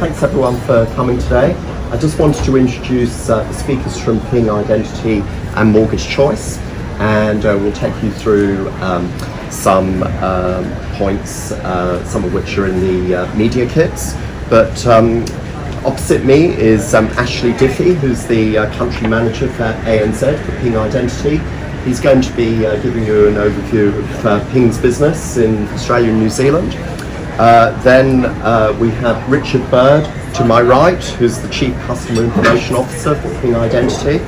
Thanks everyone for coming today. I just wanted to introduce the speakers from Ping Identity and Mortgage Choice, and we'll take you through some points, some of which are in the media kits. But opposite me is Ashley Diffie, who's the country manager for ANZ for Ping Identity. He's going to be giving you an overview of Ping's business in Australia and New Zealand. Then we have Richard Bird to my right, who's the Chief Customer Information Officer for Ping Identity.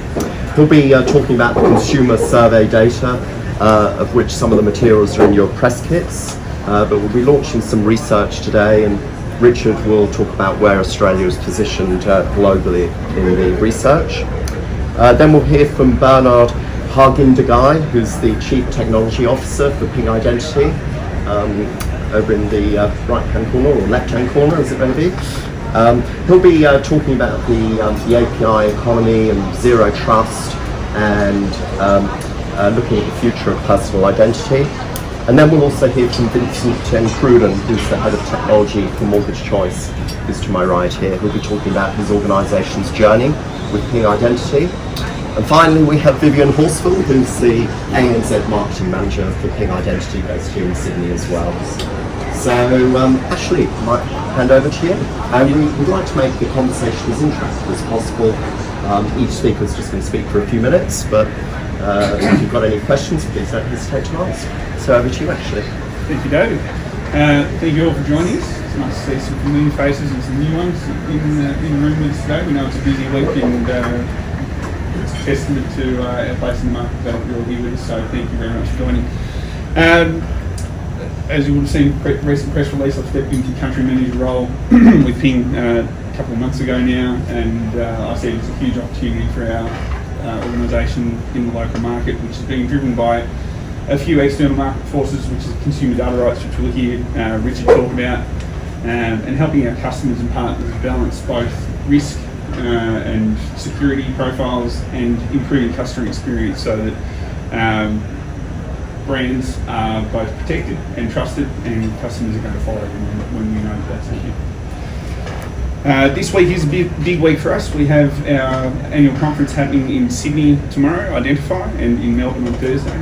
He'll be talking about the consumer survey data, of which some of the materials are in your press kits. But we'll be launching some research today, and Richard will talk about where Australia is positioned globally in the research. Then we'll hear from Bernard Hargindagai, who's the Chief Technology Officer for Ping Identity, over in the right-hand corner, or left-hand corner as it may be. He'll be talking about the API economy and zero trust, and looking at the future of personal identity. And then we'll also hear from Vincent Cruden, who's the Head of Technology for Mortgage Choice, who's to my right here. He'll be talking about his organisation's journey with Ping Identity. And finally, we have Vivian Horsfall, who's the ANZ Marketing Manager for Ping Identity, based here in Sydney as well. So, Ashley, I might hand over to you. And we'd like to make the conversation as interactive as possible. Each speaker is just going to speak for a few minutes, but if you've got any questions, please don't hesitate to ask. So over to you, Ashley. Thank you, David. Thank you all for joining us. It's nice to see some familiar faces and some new ones in the room with us today. We know it's a busy week, and it's a testament to our place in the market that you're all here with us, so thank you very much for joining. As you would have seen, recent press release, I've stepped into country manager role with Ping a couple of months ago now, and I see it as a huge opportunity for our organisation in the local market, which is being driven by a few external market forces, which is consumer data rights, which we'll hear Richard talk about, and helping our customers and partners balance both risk and security profiles and improving customer experience, so that brands are both protected and trusted, and customers are going to follow when we know that's the case. This week is a big week for us. We have our annual conference happening in Sydney tomorrow, Identify, and in Melbourne on Thursday.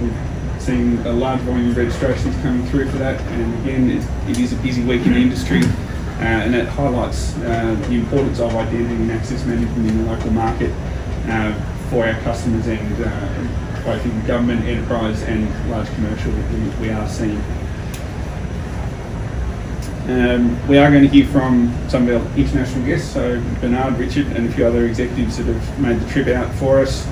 We've seen a large volume of registrations coming through for that, and again, it is a busy week in the industry, and it highlights the importance of identity and access management in the local market for our customers, and both in government, enterprise and large commercial that we are seeing. We are going to hear from some of our international guests, so Bernard, Richard and a few other executives that have made the trip out for us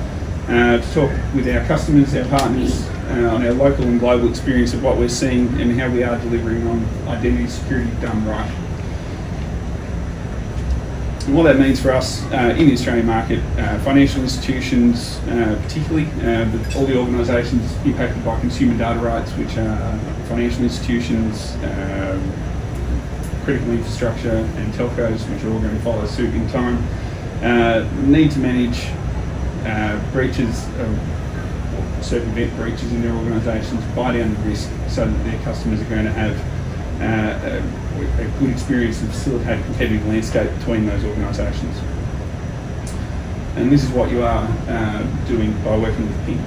to talk with our customers, our partners, on our local and global experience of what we're seeing and how we are delivering on identity security done right. And what that means for us in the Australian market, financial institutions particularly, but all the organisations impacted by consumer data rights, which are financial institutions, critical infrastructure and telcos, which are all going to follow suit in time, need to manage breaches of certain event breaches in their organisations, buy down the risk so that their customers are going to have a good experience and facilitate a competitive landscape between those organisations. And this is what you are doing by working with Ping.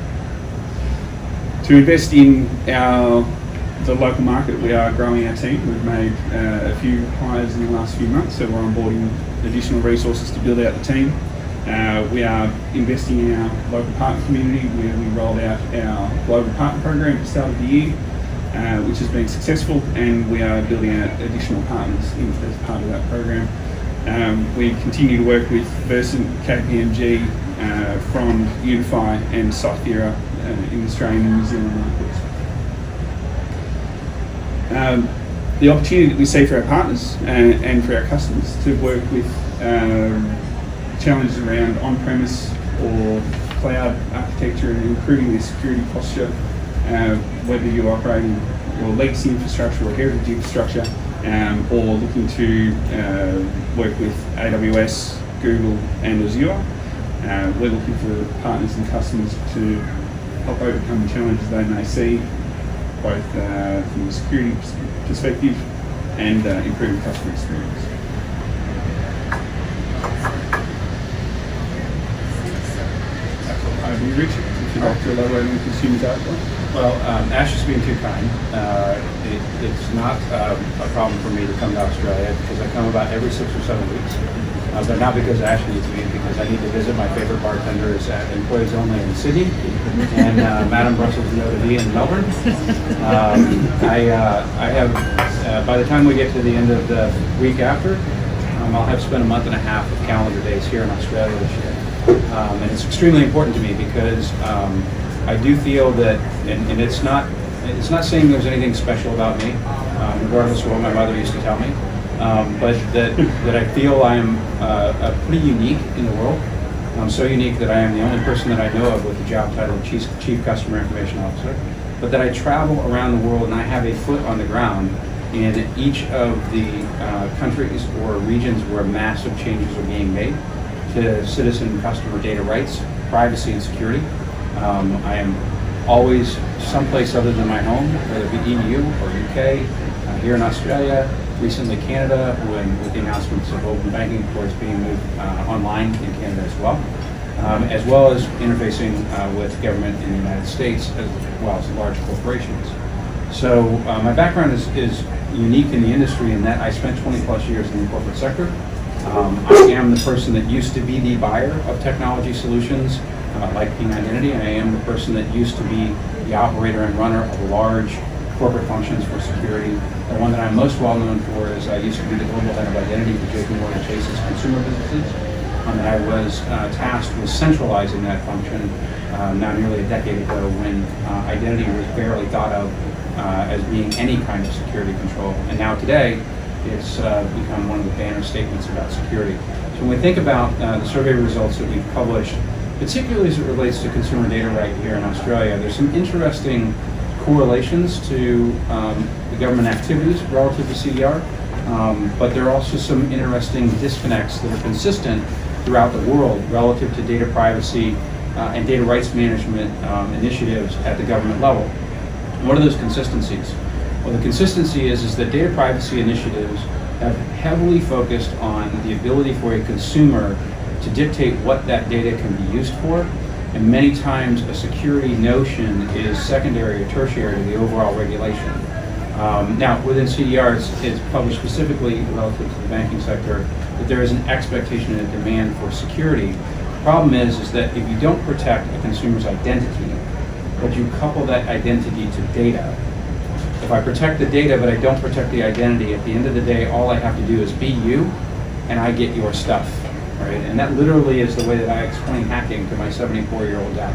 To invest in the local market, we are growing our team. We've made a few hires in the last few months, so we're onboarding additional resources to build out the team. We are investing in our local partner community, where we rolled out our global partner program at the start of the year, which has been successful, and we are building out additional partners as part of that program. We continue to work with Versant, KPMG, from Unify and Cythera in Australian and New Zealand markets. The opportunity that we see for our partners and for our customers to work with challenges around on-premise or cloud architecture and improving their security posture, whether you're operating your legacy infrastructure or heritage infrastructure, or looking to work with AWS, Google and Azure. We're looking for partners and customers to help overcome the challenges they may see, both from a security perspective and improving customer experience. to elaborate on consumers out there? Well, Ash is being too kind. It's not a problem for me to come to Australia because I come about every 6 or 7 weeks. But not because Ash needs me, because I need to visit my favorite bartenders at Employees Only in Sydney and Madame Brussels No to Be in Melbourne. I have, by the time we get to the end of the week after, I'll have spent a month and a half of calendar days here in Australia this year. And it's extremely important to me because I do feel that, and it's not saying there's anything special about me, regardless of what my mother used to tell me, but that I feel I am pretty unique in the world. I'm so unique that I am the only person that I know of with the job title of Chief Customer Information Officer, but that I travel around the world and I have a foot on the ground in each of the countries or regions where massive changes are being made to citizen and customer data rights, privacy, and security. I am always someplace other than my home, whether it be EU or UK, here in Australia, recently Canada, with the announcements of open banking, of course, being moved online in Canada as well as interfacing with government in the United States, as well as large corporations. So my background is unique in the industry in that I spent 20 plus years in the corporate sector. I am the person that used to be the buyer of technology solutions like Ping Identity. I am the person that used to be the operator and runner of large corporate functions for security. The one that I'm most well known for is I used to be the global head of identity for JP Morgan Chase's consumer businesses. And I was tasked with centralizing that function now nearly a decade ago when identity was barely thought of as being any kind of security control. And now today, it's become one of the banner statements about security. So when we think about the survey results that we've published, particularly as it relates to consumer data right here in Australia, there's some interesting correlations to the government activities relative to CDR, but there are also some interesting disconnects that are consistent throughout the world relative to data privacy and data rights management initiatives at the government level. What are those consistencies? Well, the consistency is that data privacy initiatives have heavily focused on the ability for a consumer to dictate what that data can be used for, and many times a security notion is secondary or tertiary to the overall regulation. Now, within CDR, it's published specifically relative to the banking sector that there is an expectation and a demand for security. The problem is that if you don't protect a consumer's identity, but you couple that identity to data, if I protect the data but I don't protect the identity, at the end of the day, all I have to do is be you, and I get your stuff, right? And that literally is the way that I explain hacking to my 74-year-old dad.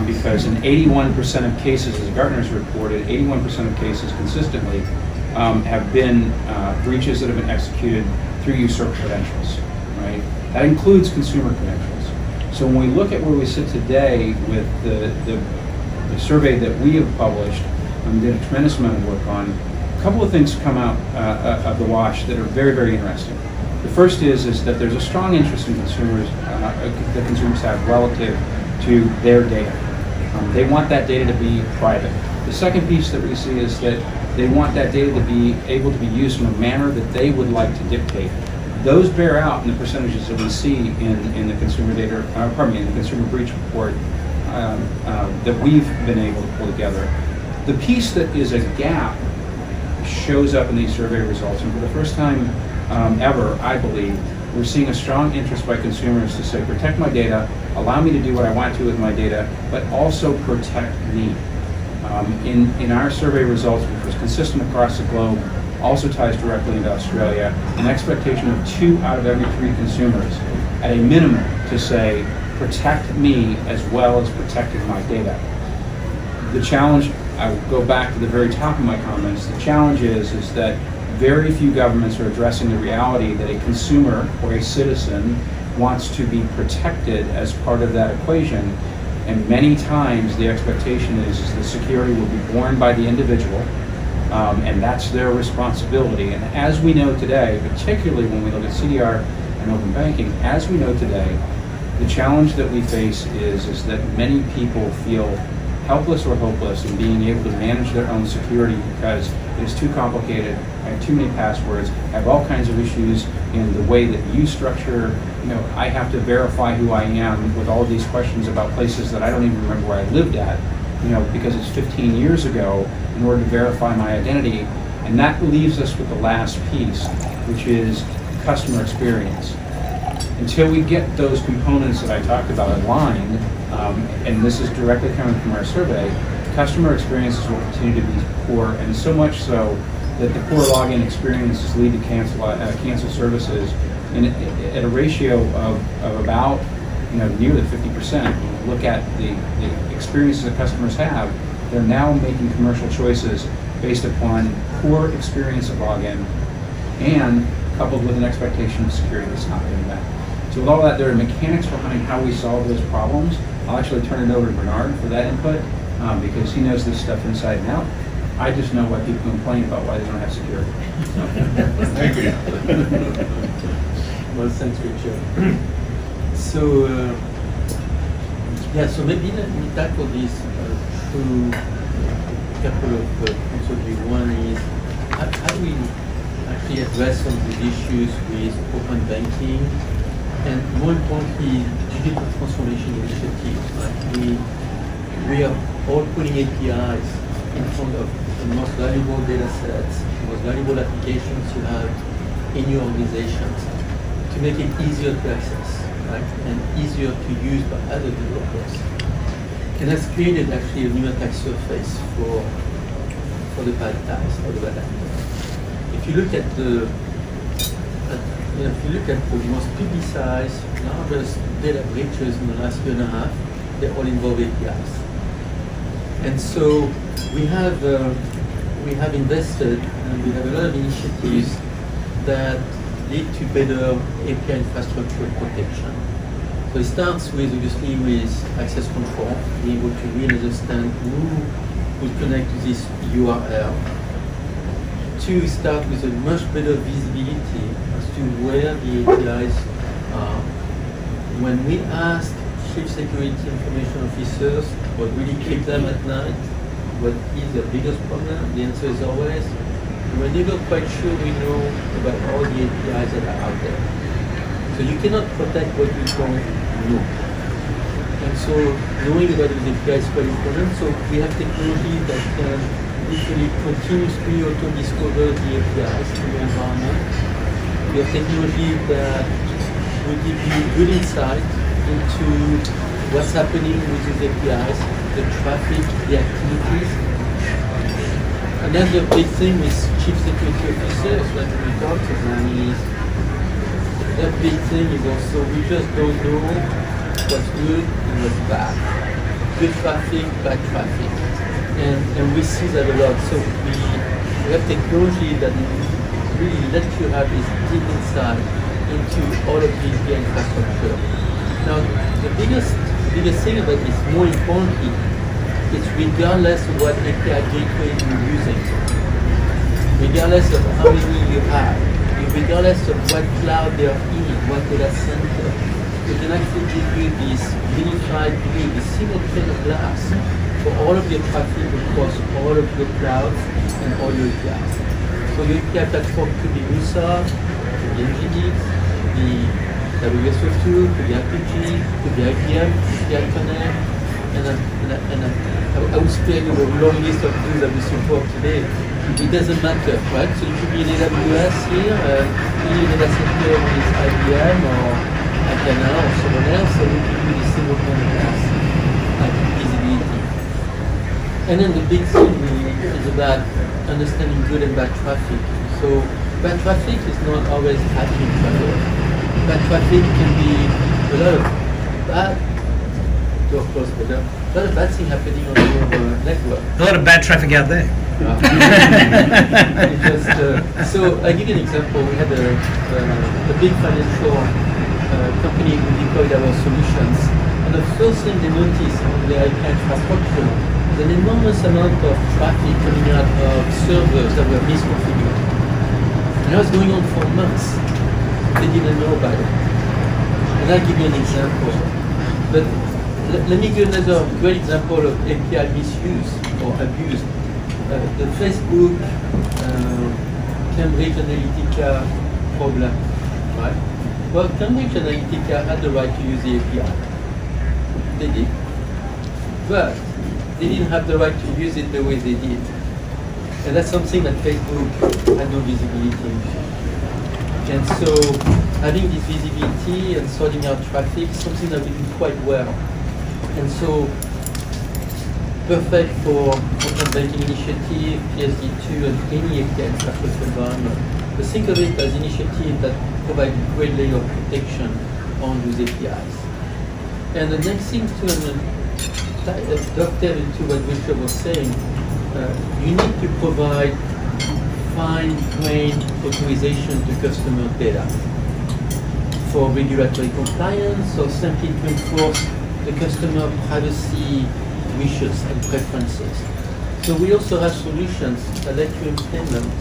Because in 81% of cases, as Gartner's reported, 81% of cases consistently have been breaches that have been executed through usurped credentials, right? That includes consumer credentials. So when we look at where we sit today with the survey that we have published and did a tremendous amount of work on, a couple of things come out of the wash that are very, very interesting. The first is that there's a strong interest in consumers, that consumers have relative to their data. They want that data to be private. The second piece that we see is that they want that data to be able to be used in a manner that they would like to dictate. Those bear out in the percentages that we see in the consumer data, in the consumer breach report that we've been able to pull together. The piece that is a gap shows up in these survey results, and for the first time ever, I believe, we're seeing a strong interest by consumers to say, protect my data, allow me to do what I want to with my data, but also protect me. In our survey results, which was consistent across the globe, also ties directly into Australia, an expectation of 2 out of every 3 consumers, at a minimum, to say, protect me as well as protecting my data. The challenge, I will go back to the very top of my comments, the challenge is that very few governments are addressing the reality that a consumer or a citizen wants to be protected as part of that equation. And many times the expectation is the security will be borne by the individual, and that's their responsibility. And as we know today, particularly when we look at CDR and open banking, as we know today, the challenge that we face is that many people feel helpless or hopeless in being able to manage their own security because It is too complicated. I have too many passwords. I have all kinds of issues in the way that you structure. I have to verify who I am with all these questions about places that I don't even remember where I lived at, because it's 15 years ago, in order to verify my identity. And that leaves us with the last piece, which is customer experience. Until we get those components that I talked about aligned, and this is directly coming from our survey, customer experiences will continue to be poor, and so much so that the poor login experiences lead to cancel services at a ratio of about nearly 50%. When you look at the experiences that customers have, they're now making commercial choices based upon poor experience of login and coupled with an expectation of security that's not being met. So with all that, there are mechanics behind how we solve those problems. I'll actually turn it over to Bernard for that input because he knows this stuff inside and out. I just know why people complain about why they don't have security. Thank you. Well, thanks, Richard. So, so maybe let me tackle this through a couple of points of view. One is, how do we actually address some of these issues with open banking, and more importantly, digital transformation initiatives. We are all putting APIs in front of the most valuable data sets, the most valuable applications you have in your organizations to make it easier to access, right? And easier to use by other developers. And that's created actually a new attack surface for the bad guys, for the bad actors. If you look at the most publicized, largest data breaches in the last year and a half, they all involve APIs. And so we have invested, and we have a lot of initiatives that lead to better API infrastructure protection. So it starts with, obviously, with access control, being able to really understand who will connect to this URL. To start with a much better visibility as to where the APIs are. When we ask Chief Security Information Officers what really keep them at night, what is the biggest problem, the answer is always, we're never quite sure we know about all the APIs that are out there. So you cannot protect what you don't know. And so knowing about these APIs is quite important. So we have technology that can literally continuously auto-discover the APIs in your environment. We have technology that will give you good insight into what's happening with these APIs, the traffic, the activities. And then the big thing with Chief Security Officers when we talk to them is, that big thing is also we just don't know what's good and what's bad. Good traffic, bad traffic. And we see that a lot. So we have technology that really lets you have this deep insight into all of the API infrastructure. Now, the biggest thing about this, more importantly, it's regardless of what API gateway you're using, regardless of how many you have, regardless of what cloud they're in, what data center, we can actually give you this unified view, this single pane of glass for all of your traffic across all of your clouds and all your APIs. So your API platform could be Microsoft, could be Nginx, could be WSO2, could be RPG, could be IBM, could be Connect, and I would spare you a long list of things that we support today. It doesn't matter, right? So it could be an AWS here, any data center with IBM or Athena or someone else, so we give you this single pane of glass visibility. And then the big thing really is about understanding good and bad traffic. So bad traffic is not always happy traffic. Bad traffic can be a lot of bad, of course, but a lot of bad things happening on your network. A lot of bad traffic out there. So I give you an example. We had a big financial company who deployed our solutions, and the first thing they noticed on their API infrastructure is an enormous amount of traffic coming out of servers that were misconfigured. And that was going on for months. They didn't know about it. And I'll give you an example. But let me give another great example of API misuse or abuse. the Facebook Cambridge Analytica problem, right? Well, Cambridge Analytica had the right to use the API. They did. But they didn't have the right to use it the way they did. And that's something that Facebook had no visibility into. And so having this visibility and sorting out traffic is something that we do quite well. And so perfect for open banking initiative, PSD2, and any API infrastructure environment. But think of it as initiatives that provide a great layer of protection on those APIs. And the next thing to dovetail into what Richard was saying, you need to provide fine-grained authorization to customer data for regulatory compliance or simply to enforce the customer privacy wishes and preferences. So we also have solutions that let you implement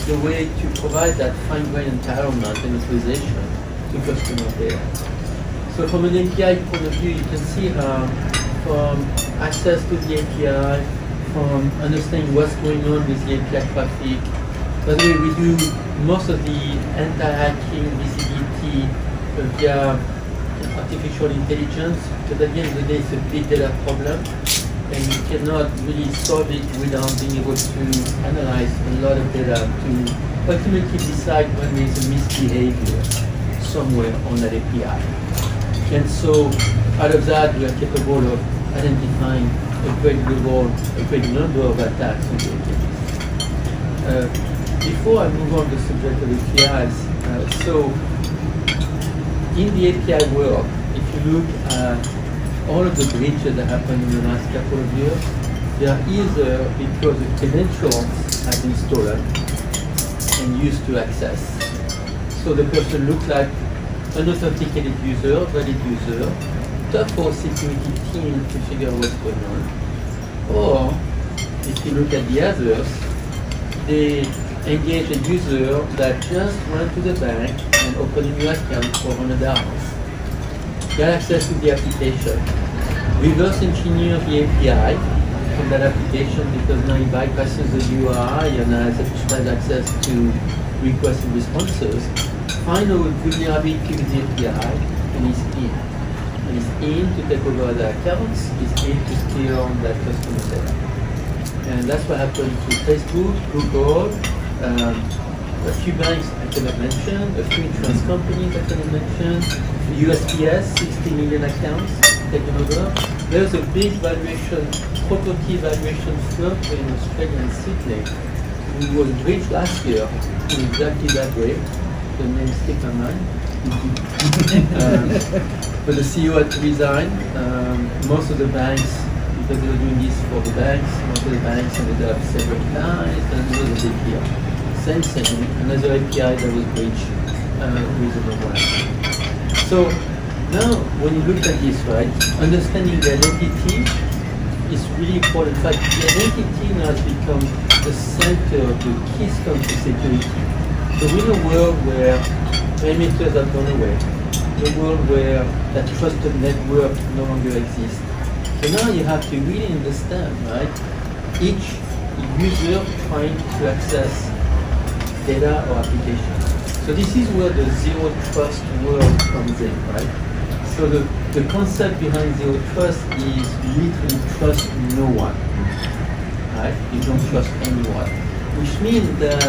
the way to provide that fine-grained environment and authorization to customer data. So from an API point of view, you can see how from access to the API, from understanding what's going on with the API traffic. By the way, we do most of the anti-hacking visibility via artificial intelligence, because at the end of the day, it's a big data problem, and you cannot really solve it without being able to analyze a lot of data to ultimately decide when there's a misbehavior somewhere on that API. And so out of that, we are capable of identifying a great number of attacks on the APIs. Before I move on to the subject of APIs, so in the API world, if you look at all of the breaches that happened in the last couple of years, they are either because the credentials have been stolen and used to access. So the person looks like an authenticated user, valid user, tough for a security team to figure out what's going on. Or, if you look at the others, they engage a user that just went to the bank and opened a new account for $100. Get access to the application. Reverse engineer the API from that application because now it bypasses the UI and has access to requests and responses. Find a vulnerability with the API and is in. And is in to take over the accounts, is in to steal that customer data. And that's what happened to Facebook, Google, a few banks I cannot mention, a few insurance companies I cannot mention, USPS, 60 million accounts taken over. There was a big property valuation firm in Australia and Sydney who was breached last year in exactly that way. The name sticks on mine. But the CEO had to resign. Most of the banks, because they were doing this for the banks, most of the banks ended up several times, and it was a big deal. Same thing, another API that was breached with a mobile. So now, when you look at this, right, understanding the identity is really important. In fact, the identity now has become the center of the keystone to security. So we're in a world where perimeters have gone away, in a world where that trusted network no longer exists. So now you have to really understand, right, each user trying to access data or application. So this is where the zero trust world comes in, right? So the concept behind zero trust is literally trust no one, right? You don't trust anyone, which means that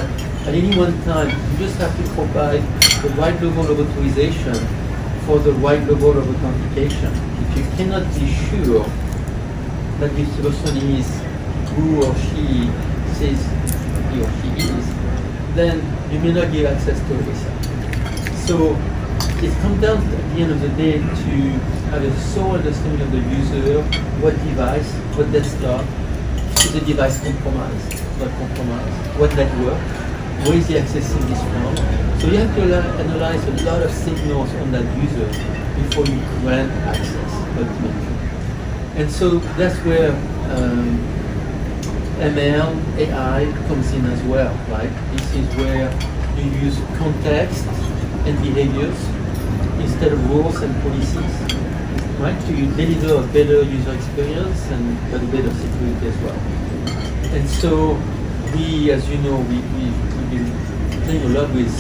at any one time, you just have to provide the right level of authorization for the right level of authentication. If you cannot be sure that this person is who or she says he or she is, then you may not give access to everything. So it comes down at the end of the day to have a sole understanding of the user, what device, what desktop, is the device compromised, not compromised, what network, where is he accessing this from. So you have to analyze a lot of signals on that user before you grant access, ultimately. And so that's where ML, AI comes in as well, right? This is where you use context and behaviors instead of rules and policies, right? To deliver a better user experience and a better security as well. And so we, as you know, we've been playing a lot with,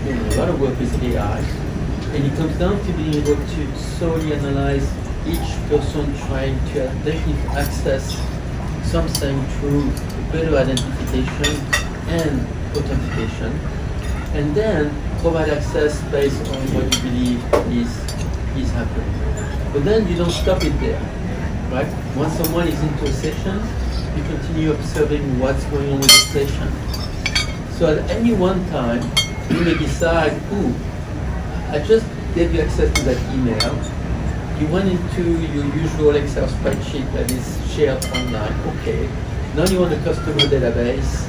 doing a lot of work with AI, and it comes down to being able to solely analyze each person trying to access something through better identification and authentication, and then provide access based on what you believe is happening. But then you don't stop it there, right? Once someone is into a session, you continue observing what's going on with the session. So at any one time, you may decide, ooh, I just gave you access to that email. You went into your usual Excel spreadsheet that is shared online. Okay. Now you want a customer database.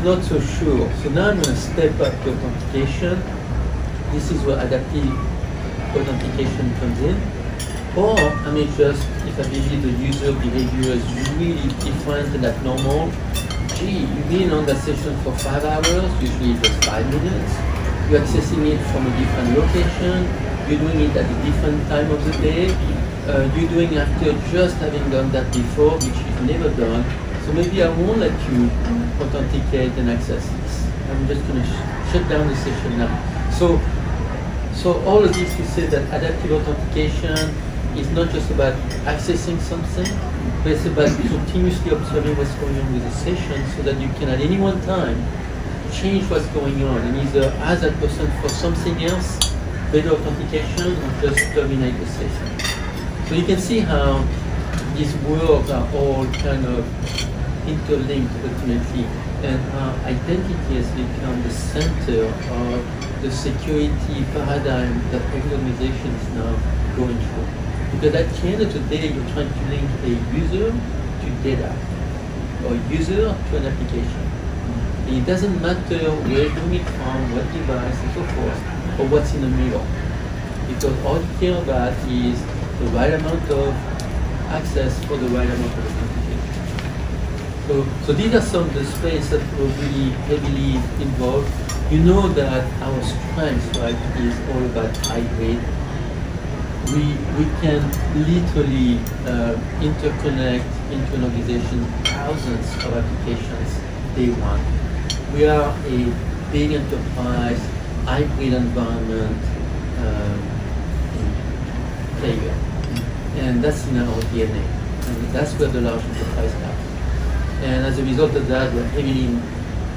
Not so sure. So now I'm going to step up to authentication. This is where adaptive authentication comes in. Or I may just, if I believe the user behavior is really different and abnormal, gee, you've been on that session for 5 hours, usually just 5 minutes. You're accessing it from a different location. You're doing it at a different time of the day. You're doing it after just having done that before, which you've never done. So maybe I won't let you authenticate and access this. I'm just going to shut down the session now. So all of this to say that adaptive authentication is not just about accessing something, but it's about continuously observing what's going on with the session so that you can at any one time change what's going on and either ask that person for something else, better authentication, or just terminate the session. So you can see how these worlds are all kind of interlinked ultimately, and how identity has become the center of the security paradigm that every organization is now going through. Because at the end of the day, you're trying to link a user to data, or a user to an application. And it doesn't matter where you're doing it from, what device, and so forth, or what's in the middle. Because all you care about is the right amount of access for the right amount of authentication. So these are some of the space that were really heavily involved. You know that our strength, right, is all about hybrid. We can literally interconnect into an organization thousands of applications day one. We are a big enterprise, hybrid environment player. And that's in our DNA. And that's where the large enterprise comes. And as a result of that, we're heavily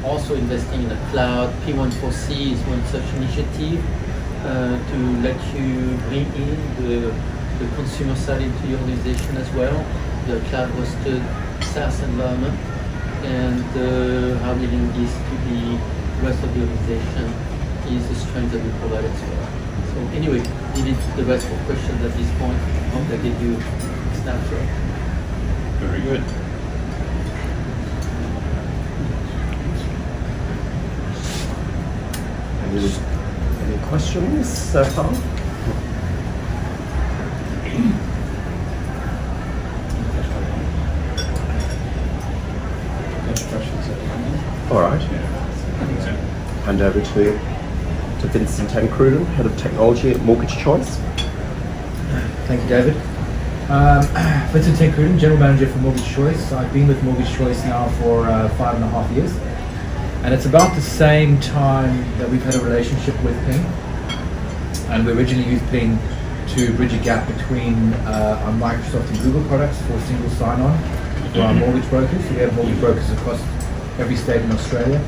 also investing in the cloud. P14C is one such initiative to let you bring in the consumer side into your organization as well, the cloud-hosted SaaS environment, and how we link this to the rest of the organization is the strength that we provide as well. So anyway, leave it to the rest for questions at this point. I hope that gave you a snapshot. Very good. Any questions so far? All right. Hand over to Vincent Cruden, Head of Technology at Mortgage Choice. Thank you, David. Vincent Cruden, General Manager for Mortgage Choice. I've been with Mortgage Choice now for 5.5 years. And it's about the same time that we've had a relationship with Ping. And we originally used Ping to bridge a gap between our Microsoft and Google products for single sign-on for our mortgage brokers. So we have mortgage brokers across every state in Australia.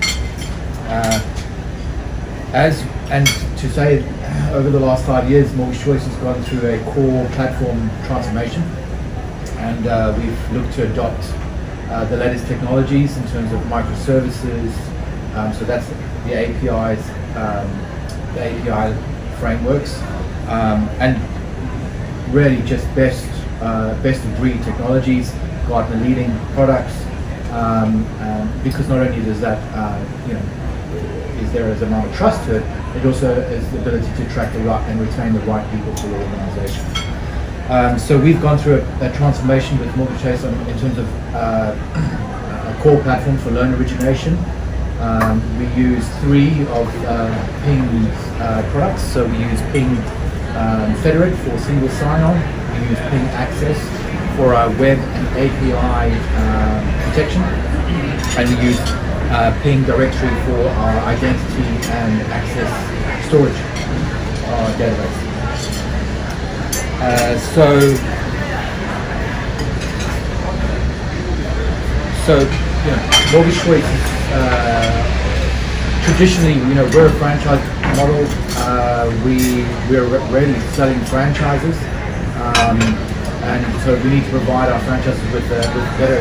Over the last 5 years, Mortgage Choice has gone through a core platform transformation, and we've looked to adopt the latest technologies in terms of microservices. So that's the APIs, the API frameworks, and really just best of breed technologies, Gartner leading products. Because not only does that, is there as amount of trust to it, it also is the ability to attract the right and retain the right people for your organization. So we've gone through a transformation with Mortgage Choice in terms of a core platform for loan origination. We use 3 of Ping's products. So we use Ping Federate for single sign-on. We use Ping Access for our web and API protection. and we use Ping directory for our identity and access storage database. So mortgage choice is traditionally, we're a franchise model. We're really selling franchises, and so we need to provide our franchises with better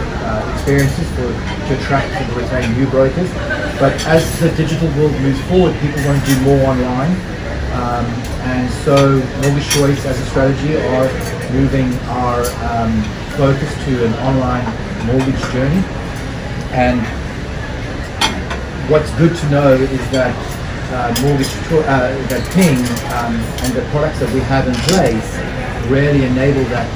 experiences to attract and retain new brokers. But as the digital world moves forward, people want to do more online, and so Mortgage Choice as a strategy are moving our focus to an online mortgage journey. And what's good to know is that that Ping and the products that we have in place really enable that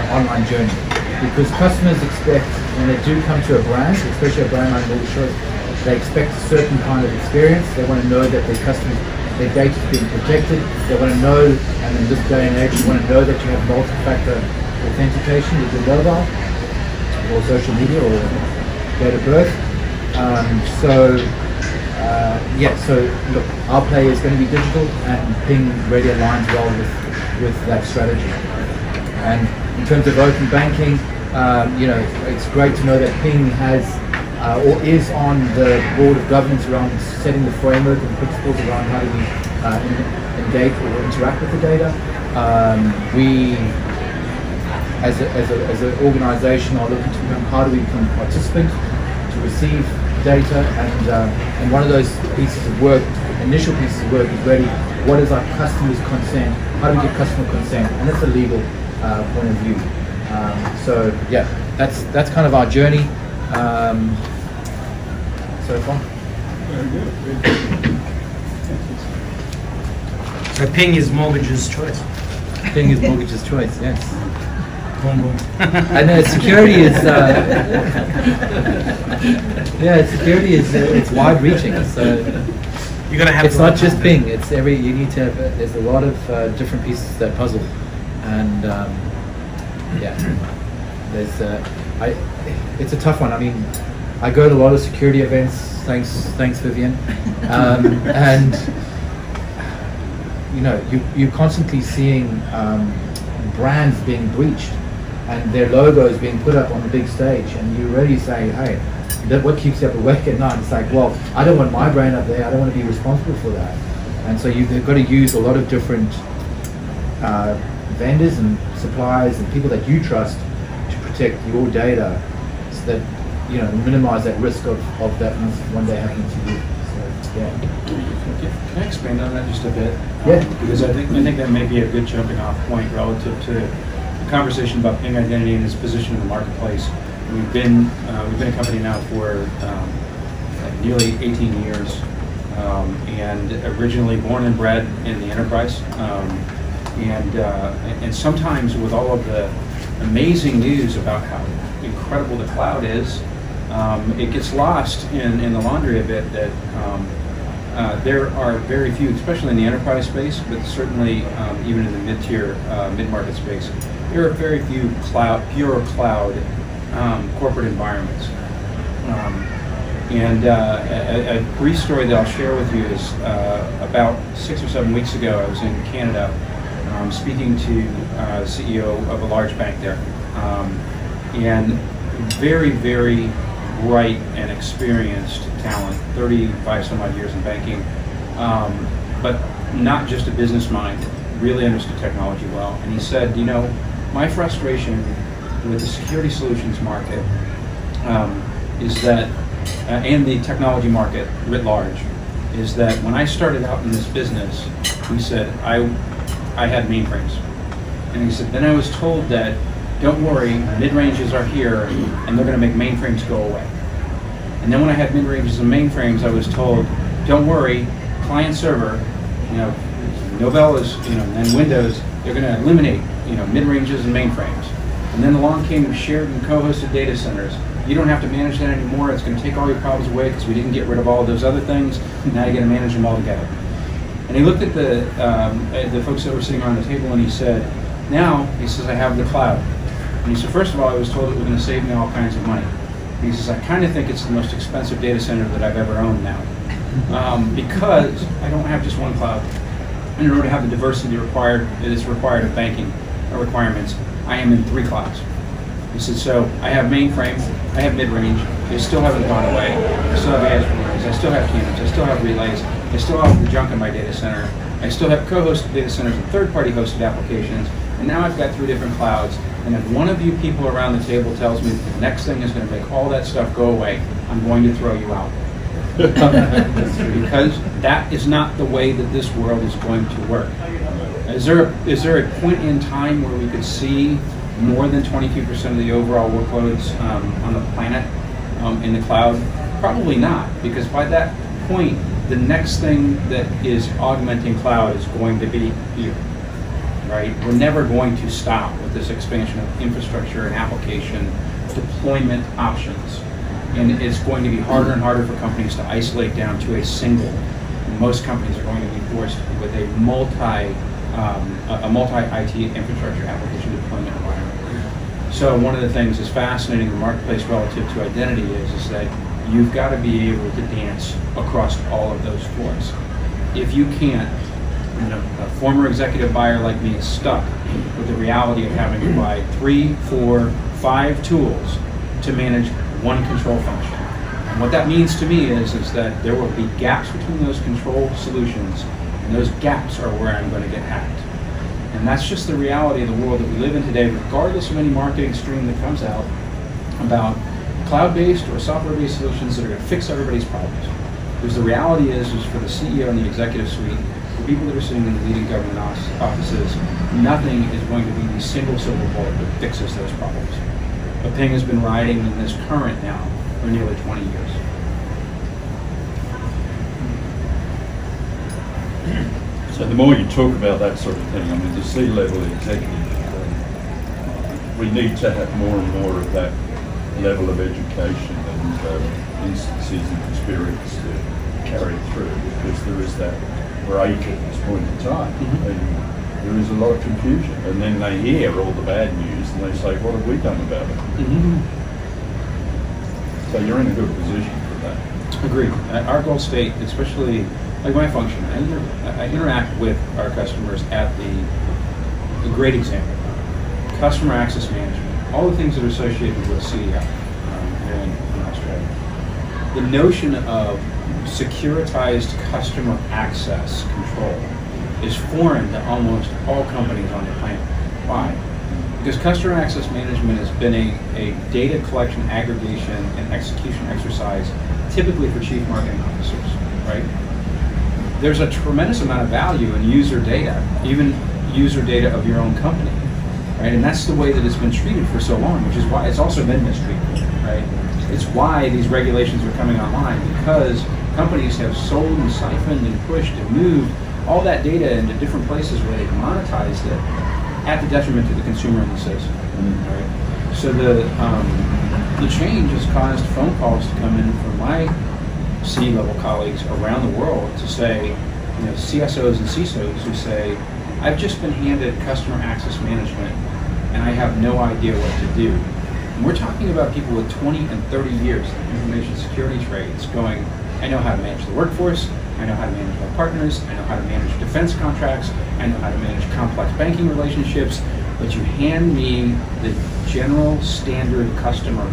online journey, because customers expect, when they do come to a brand, especially a brand like Mortgage Choice, they expect a certain kind of experience. They want to know that their data is being protected. They want to know, and in this day and age, you want to know that you have multi-factor authentication with your mobile or social media or date of birth. So look, our play is going to be digital, and Ping really aligns well with that strategy. And in terms of open banking, it's great to know that Ping has or is on the board of governance around setting the framework and principles around how do we engage or interact with the data. We, as an organisation, are looking to become, how do we become participant to receive data, and one of those pieces of work, initial pieces of work, is really what is our customer's consent, how do we get customer consent, and that's a legal point of view. That's kind of our journey so far. Very good. So Ping is mortgage's choice. Ping is mortgage's choice, yes. Boom, boom. And security is, security is it's wide-reaching. So You're gonna have. it's not just Ping. It's you need to have. There's a lot of different pieces to that puzzle, and it's a tough one. I mean, I go to a lot of security events. Thanks, Vivian, and you're constantly seeing brands being breached and their logos being put up on the big stage, and you really say, hey, what keeps you up awake at night? It's like, well, I don't want my brand up there, I don't want to be responsible for that. And so you've got to use a lot of different vendors and suppliers and people that you trust to protect your data, so that minimize that risk of that one day happening to you. So yeah. Can I expand on that just a bit? Yeah. Because I think that may be a good jumping off point relative to the conversation about Ping identity and its position in the marketplace. We've been a company now for nearly 18 years, and originally born and bred in the enterprise. And sometimes with all of the amazing news about how incredible the cloud is, it gets lost in the laundry a bit that there are very few, especially in the enterprise space, but certainly even in the mid-tier, mid-market space, there are very few pure cloud corporate environments. A brief story that I'll share with you is about 6 or 7 weeks ago, I was in Canada speaking to the CEO of a large bank there, and very, very bright and experienced talent, 35 some odd years in banking, but not just a business mind, really understood technology well. And he said, my frustration with the security solutions market is that, and the technology market writ large, is that when I started out in this business, he said, I had mainframes. And he said, then I was told that, don't worry, mid-ranges are here, and they're going to make mainframes go away. And then when I had mid-ranges and mainframes, I was told, don't worry, client-server, Novell and then Windows, they're going to eliminate, mid-ranges and mainframes. And then along came shared and co-hosted data centers. You don't have to manage that anymore. It's going to take all your problems away because we didn't get rid of all of those other things. Now you're going to manage them all together. And he looked at the folks that were sitting around the table, and he said, now, he says, I have the cloud. And he said, first of all, I was told it was going to save me all kinds of money. He says, I kind of think it's the most expensive data center that I've ever owned now. Because I don't have just one cloud. And in order to have the diversity that is required of banking requirements, I am in 3 clouds. He said, so I have mainframe, I have mid-range, they still haven't gone away, I still have edge relays, I still have canons, I still have relays, I still have the junk in my data center, I still have co-hosted data centers and third-party hosted applications, and now I've got 3 different clouds, and if one of you people around the table tells me that the next thing is going to make all that stuff go away, I'm going to throw you out. Because that is not the way that this world is going to work. Is there a point in time where we could see more than 22% of the overall workloads on the planet in the cloud? Probably not, because by that point, the next thing that is augmenting cloud is going to be here, right? We're never going to stop with this expansion of infrastructure and application deployment options. And it's going to be harder and harder for companies to isolate down to a single. Most companies are going to be forced with a multi-IT infrastructure application deployment environment. So one of the things that's fascinating in the marketplace relative to identity is that you've got to be able to dance across all of those floors. If you can't, a former executive buyer like me is stuck with the reality of having to buy 3, 4, 5 tools to manage one control function. And what that means to me is that there will be gaps between those control solutions, and those gaps are where I'm going to get hacked. And that's just the reality of the world that we live in today, regardless of any marketing stream that comes out about cloud-based or software-based solutions that are going to fix everybody's problems. Because the reality is for the CEO and the executive suite, the people that are sitting in the leading government offices, nothing is going to be the single silver bullet that fixes those problems. But Ping has been riding in this current now for nearly 20 years. So the more you talk about that sort of thing, I mean, the C-level executive, we need to have more and more of that level of education and instances and experience to carry through, because there is that break at this point in time. And there is a lot of confusion, and then they hear all the bad news and they say, what have we done about it? So you're in a good position for that. Agreed. Our goal state, especially like my function, I interact with our customers at a great example. Customer access management, all the things that are associated with CDI here in Australia. The notion of securitized customer access control is foreign to almost all companies on the planet. Why? Because customer access management has been a data collection, aggregation, and execution exercise typically for chief marketing officers, right? There's a tremendous amount of value in user data, even user data of your own company, right? And that's the way that it's been treated for so long, which is why it's also been mistreated, right? It's why these regulations are coming online, because companies have sold and siphoned and pushed and moved all that data into different places where they've monetized it at the detriment to the consumer and the citizen. Right? So the change has caused phone calls to come in from my C-level colleagues around the world to say, CSOs and CISOs who say, I've just been handed customer access management and I have no idea what to do. And we're talking about people with 20 and 30 years of information security trades going, I know how to manage the workforce, I know how to manage my partners, I know how to manage defense contracts, I know how to manage complex banking relationships, but you hand me the general standard customer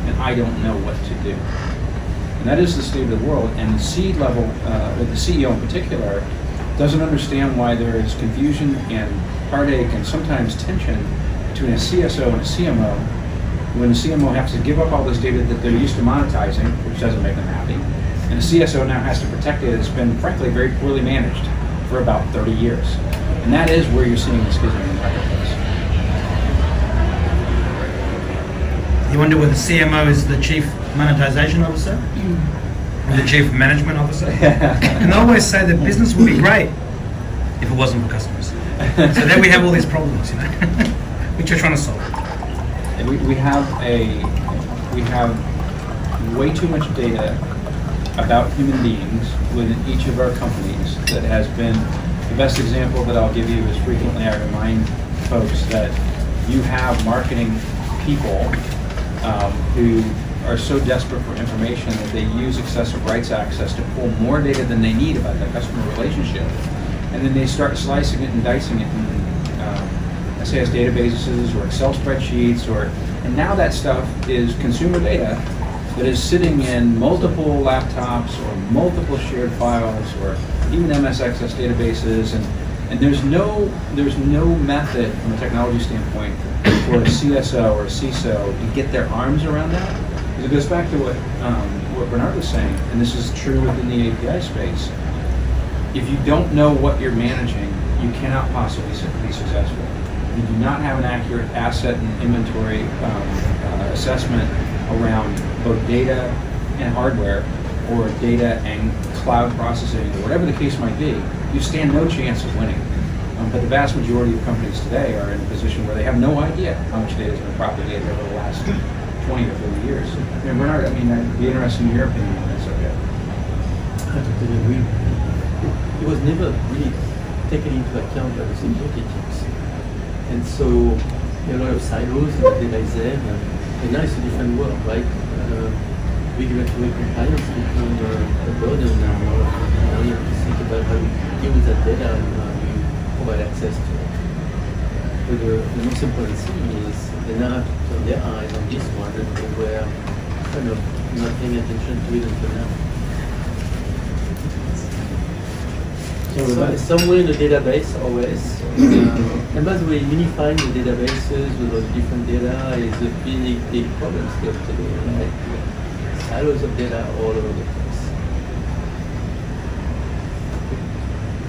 and I don't know what to do. And that is the state of the world, and the C-level, the CEO in particular, doesn't understand why there is confusion and heartache and sometimes tension between a CSO and a CMO when the CMO has to give up all this data that they're used to monetizing, which doesn't make them happy, and the CSO now has to protect data that's been, frankly, very poorly managed for about 30 years. And that is where you're seeing the schism in the marketplace. You wonder whether CMO is the chief monetization officer? Or the chief management officer? And I always say that business would be great if it wasn't for customers. So then we have all these problems, which we're trying to solve. And we have way too much data about human beings within each of our companies that has been, the best example that I'll give you is frequently I remind folks that you have marketing people who are so desperate for information that they use excessive rights access to pull more data than they need about the customer relationship. And then they start slicing it and dicing it in SAS databases or Excel spreadsheets, and now that stuff is consumer data that is sitting in multiple laptops or multiple shared files or even MS Access databases, and there's no method from a technology standpoint for a CSO or a CISO to get their arms around that. Because it goes back to what Bernard was saying, and this is true within the API space. If you don't know what you're managing, you cannot possibly be successful. You do not have an accurate asset and inventory assessment around both data and hardware, or data and cloud processing, or whatever the case might be, you stand no chance of winning. But the vast majority of companies today are in a position where they have no idea how much data has been propagated over the last 20 or 30 years. And Bernard, I mean, I'd be interested in your opinion on that subject. I totally agree. It was never really taken into account by the security teams. And so there are a lot of silos in the data is there, and now it's a different world, right? Regulatory compliance becomes a burden now. Now you have to think about how you deal with that data and how you provide access to it. But the most important thing is they now have to turn their eyes on this one, and they were kind of not paying attention to it until now. So somewhere in the database always. And by the way, unifying the databases with all the different data is a big problem still today, right? Silos of data all over the place.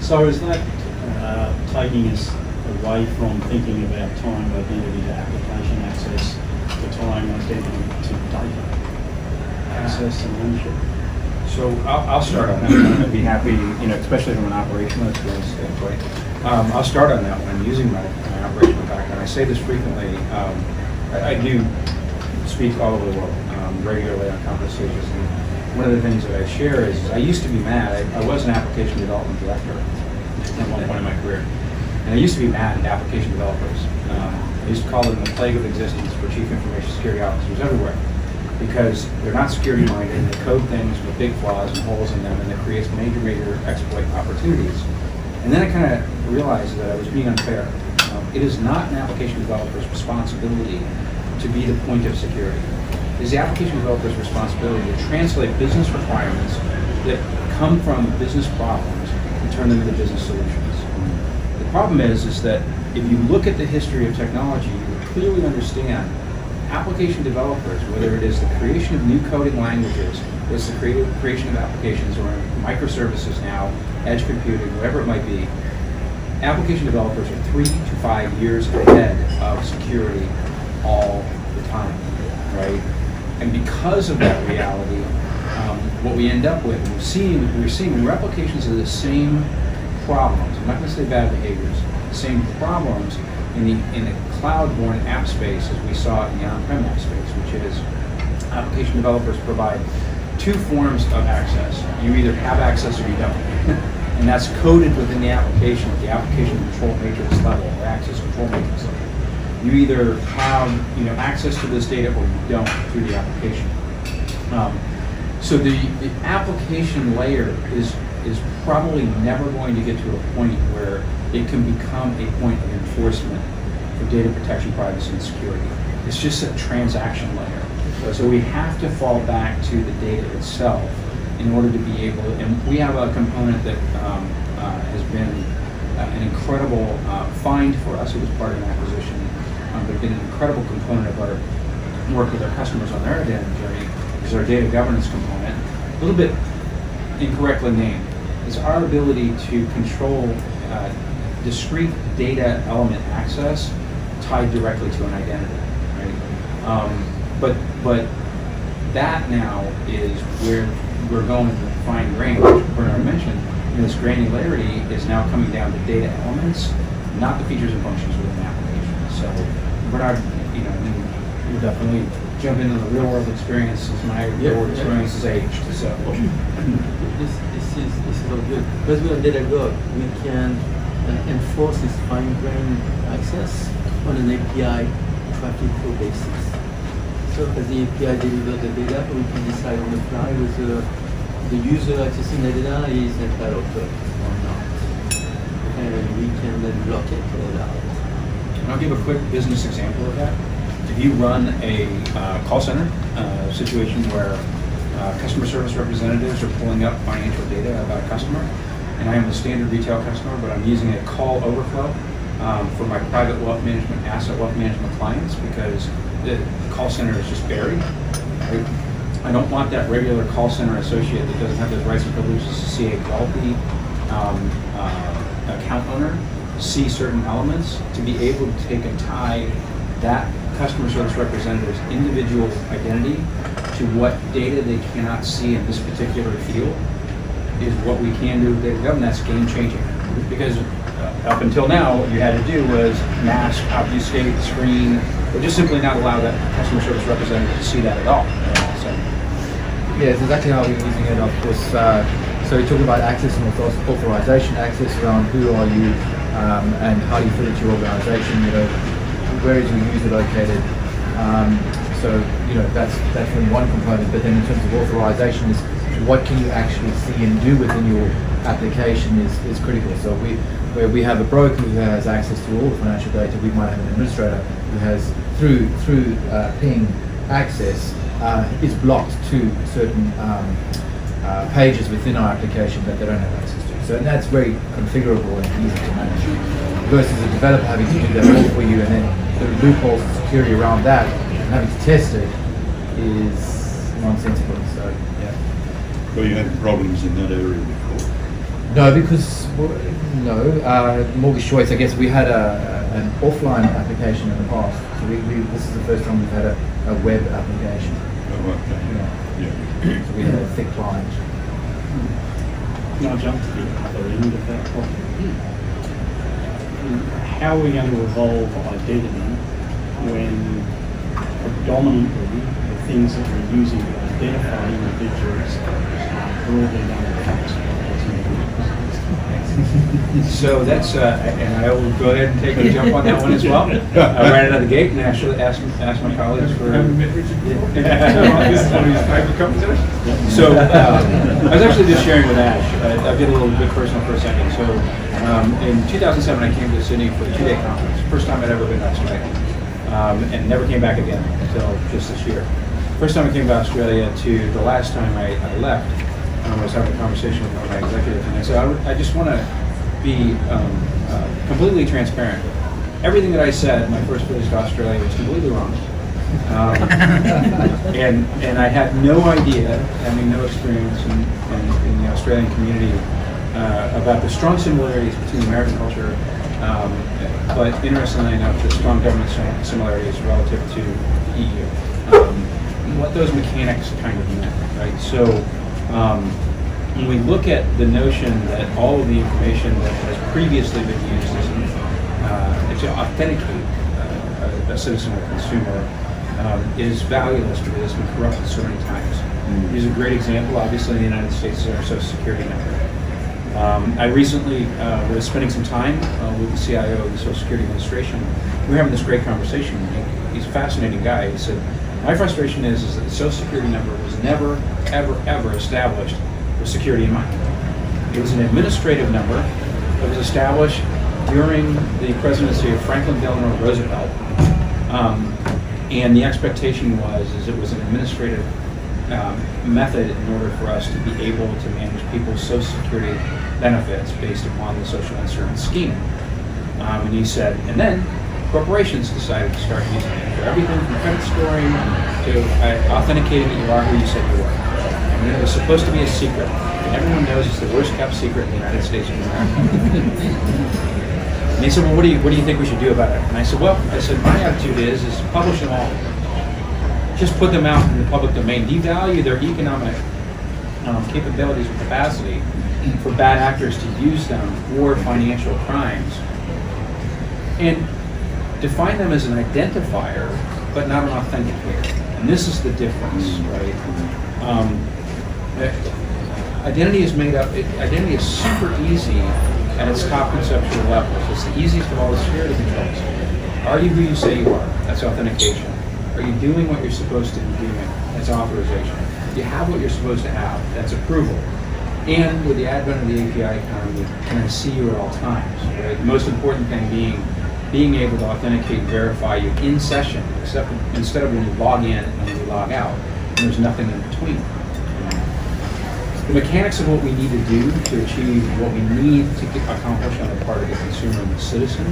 So is that taking us away from thinking about tying identity to application access to tying identity to data access and ownership? So I'll start on that one. I'd be happy, especially from an operational experience standpoint. I'll start on that one using my operational background. I say this frequently. I do speak all over the world regularly on conference stages. And one of the things that I share is I used to be mad. I was an application development director at one point in my career. And I used to be mad at application developers. I used to call them the plague of existence for chief information security officers everywhere, because they're not security minded, and they code things with big flaws and holes in them, and it creates major exploit opportunities. And then I kind of realized that I was being unfair. It is not an application developer's responsibility to be the point of security. It is the application developer's responsibility to translate business requirements that come from business problems and turn them into business solutions. The problem is that if you look at the history of technology, you clearly understand application developers, whether it is the creation of new coding languages, or it's the creation of applications, or microservices now, edge computing, whatever it might be, application developers are 3 to 5 years ahead of security all the time, right? And because of that reality, what we end up with, we're seeing replications of the same problems. I'm not going to say bad behaviors, the same problems in the cloud-born app space as we saw in the on-prem app space, which is application developers provide two forms of access. You either have access or you don't. And that's coded within the application at the application control matrix level, or access control matrix level. You either have access to this data or you don't through the application. So the application layer is probably never going to get to a point where it can become a point of enforcement for data protection, privacy, and security. It's just a transaction layer. So we have to fall back to the data itself in order to be able to, and we have a component that has been an incredible find for us. It was part of an acquisition, but been an incredible component of our work with our customers on their identity journey, is our data governance component. A little bit incorrectly named. It's our ability to control discrete data element access tied directly to an identity, right? But that now is where we're going with fine grain, which Bernard mentioned. And this granularity is now coming down to data elements, not the features and functions within the application. So Bernard, you definitely jump into the real world experience since my real world experience is aged. So this is all good. Because we're on DataGov, we can enforce this fine-grained access on an API traffic flow basis. So as the API delivers the data, we can decide on the fly whether the user accessing the data is entitled to it or not. And we can then block it or allow it. And I'll give a quick business example of that. If you run a call center situation where customer service representatives are pulling up financial data about a customer, and I am a standard retail customer, but I'm using a call overflow for my private wealth management, asset wealth management clients because the call center is just buried. Right? I don't want that regular call center associate that doesn't have those rights and privileges to see a wealthy account owner see certain elements, to be able to take and tie that customer service representative's individual identity to what data they cannot see in this particular field is what we can do with data government. That's game changing. Because up until now, what you had to do was mask, obfuscate, screen, or just simply not allow that customer service representative to see that at all. So, Yeah, it's exactly how we're using it, of course. So we talk about access and authorization, access around who are you and how do you fit into your organization, where is your user located. So, that's really one component, but then in terms of authorization is what can you actually see and do within your application is critical. So where we have a broker who has access to all the financial data, we might have an administrator who has through ping access is blocked to certain pages within our application that they don't have access to. So and that's very configurable and easy to manage. Versus a developer having to do that all for you, and then the loopholes and security around that and having to test it is nonsensical. So yeah. Well, you had problems in that area before. No, because mortgage choice. I guess we had an offline application in the past. So this is the first time we've had a web application. Oh, okay. Yeah. So we had a thick client. Can I jump to the other end of that problem? How are we going to evolve identity when predominantly the things that we're using to identify individuals are broadly done in facts? So that's, and I will go ahead and take a jump on that one as well. I ran it out of the gate and actually asked my colleagues for. This is one of his favorite conversations. So I was actually just sharing with Ash. I'll get a little bit personal for a second. So in 2007, I came to Sydney for a 2-day conference. First time I'd ever been to Australia, and never came back again until just this year. First time I came to Australia to the last time I left. I was having a conversation with my executive, and I said, I just want to be completely transparent. Everything that I said my first visit to Australia was completely wrong. And I had no idea, having no experience in the Australian community, about the strong similarities between American culture, but interestingly enough, the strong government similarities relative to the EU. What those mechanics kind of meant, right? So when we look at the notion that all of the information that has previously been used to authenticate a citizen or consumer is valueless because it's been corrupted so many times. Here's a great example. Obviously, in the United States is our Social Security number. I recently was spending some time with the CIO of the Social Security Administration. We were having this great conversation. He's a fascinating guy. He said, my frustration is that the Social Security number was never, ever established with security in mind. It was an administrative number that was established during the presidency of Franklin Delano Roosevelt. And the expectation was it was an administrative method in order for us to be able to manage people's Social Security benefits based upon the social insurance scheme. And he said, and then corporations decided to start using it for everything from credit scoring to authenticating that you are who you said you were. And it was supposed to be a secret. And everyone knows it's the worst kept secret in the United States of America. And he said, well, what do you think we should do about it? And I said, my attitude is publish them all. Just put them out in the public domain. Devalue their economic capabilities or capacity for bad actors to use them for financial crimes. And define them as an identifier, but not an authenticator. And this is the difference, right? Identity is super easy at its top conceptual levels. It's the easiest of all the security controls. Are you who you say you are? That's authentication. Are you doing what you're supposed to be doing? That's authorization. You have what you're supposed to have. That's approval. And with the advent of the API economy, can I see you at all times? Right? The most important thing being able to authenticate and verify you in session, instead of when you log in and when you log out, and there's nothing in between. The mechanics of what we need to do to achieve what we need to accomplish on the part of the consumer and the citizen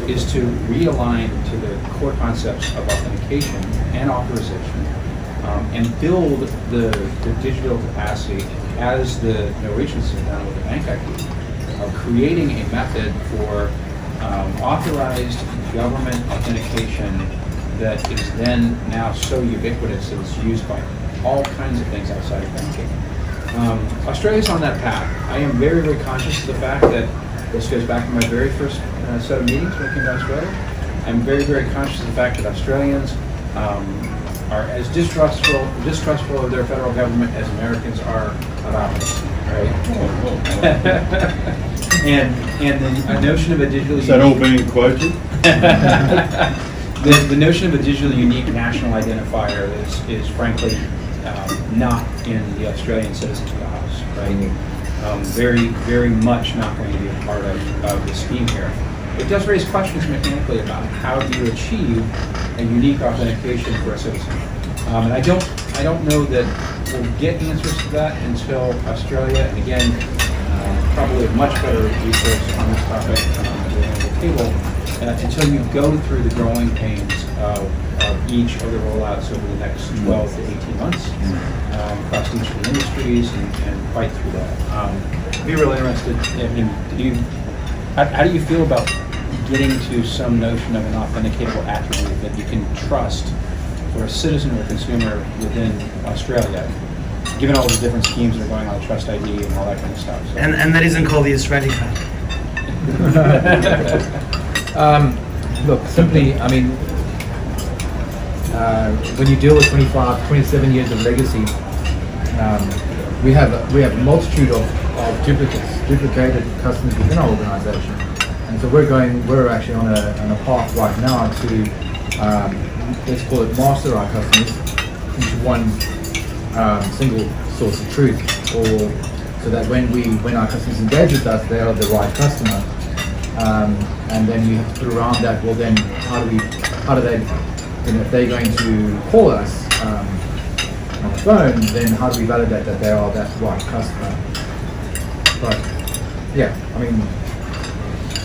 is to realign to the core concepts of authentication and authorization, and build the digital capacity as the Norwegians have done with the bank ID, of creating a method for authorized government authentication that is then now so ubiquitous that it's used by all kinds of things outside of banking. Australia's on that path. I am very, very conscious of the fact that this goes back to my very first set of meetings when I came to Australia. I'm very, very conscious of the fact that Australians are as distrustful of their federal government as Americans are about us, right? and the notion of a digitally Is that all being quoted? the notion of a digitally unique national identifier is frankly not in the Australian citizens' wheelhouse, right? Very, very much not going to be a part of the scheme here. It does raise questions mechanically about how do you achieve a unique authentication for a citizen. And I don't know that we'll get answers to that until Australia, and again, probably a much better resource on this topic on the table, until you go through the growing pains of each of the rollouts over the next 12 to 18 months across each of the industries and fight through that. Be really interested. How do you feel about getting to some notion of an authenticatable attribute that you can trust for a citizen or a consumer within Australia, given all the different schemes that are going on, Trust ID and all that kind of stuff? So. And that isn't called the Australian card. Look, simply, I mean, when you deal with 27 years of legacy, we have a multitude of duplicated customers within our organisation, and so we're actually on a path right now to let's call it master our customers into one single source of truth, or so that when our customers engage with us, they are the right customer. And then you have to put around that, well then, how do they, if they're going to call us on the phone, then how do we validate that they are that right customer? But yeah, I mean,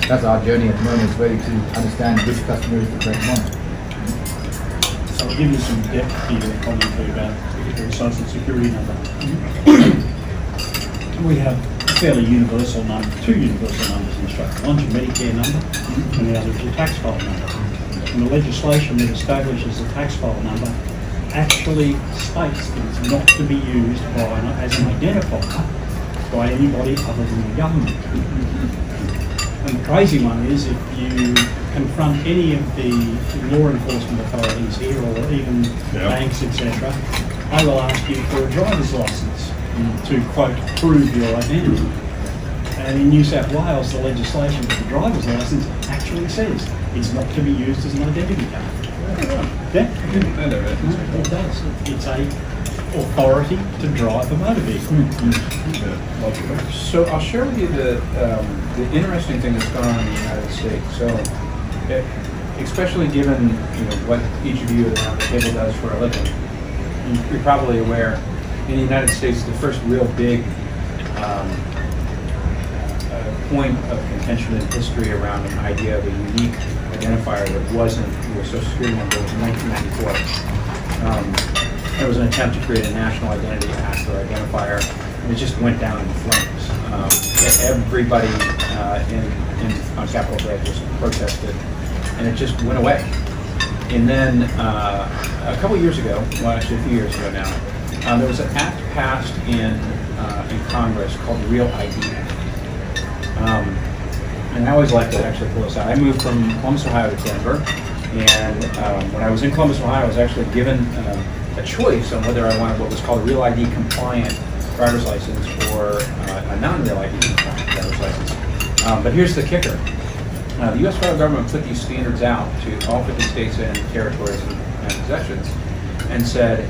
that's our journey at the moment, is really to understand which customer is the correct one. So I'll give you some depth here, commentary about the social security number. We have fairly universal number, two universal numbers in Australia. One's your Medicare number, and the other is your tax file number. And the legislation that establishes the tax file number actually states that it's not to be used as an identifier by anybody other than the government. And the crazy one is, if you confront any of the law enforcement authorities here, or even banks, etc., they will ask you for a driver's license to, quote, prove your identity. And in New South Wales, the legislation for the driver's license actually says it's not to be used as an identity card. Yeah? It does. It's a authority to drive a motor vehicle. So I'll share with you the interesting thing that's going on in the United States. So, especially given what each of you around the table does for a living, you're probably aware in the United States the first real big point of contention in history around an idea of a unique identifier that wasn't your Social Security number was in 1994. There was an attempt to create a national identity act or identifier, and it just went down in flames. Everybody on Capitol Hill just protested, and it just went away. And then a couple years ago, well actually a few years ago now, there was an act passed in Congress called the Real ID Act. And I always like to actually pull this out. I moved from Columbus, Ohio to Denver, and when I was in Columbus, Ohio, I was actually given a choice on whether I wanted what was called a Real ID compliant driver's license or a non-Real ID compliant driver's license. But here's the kicker. The U.S. federal government put these standards out to all 50 states and territories possessions, and said,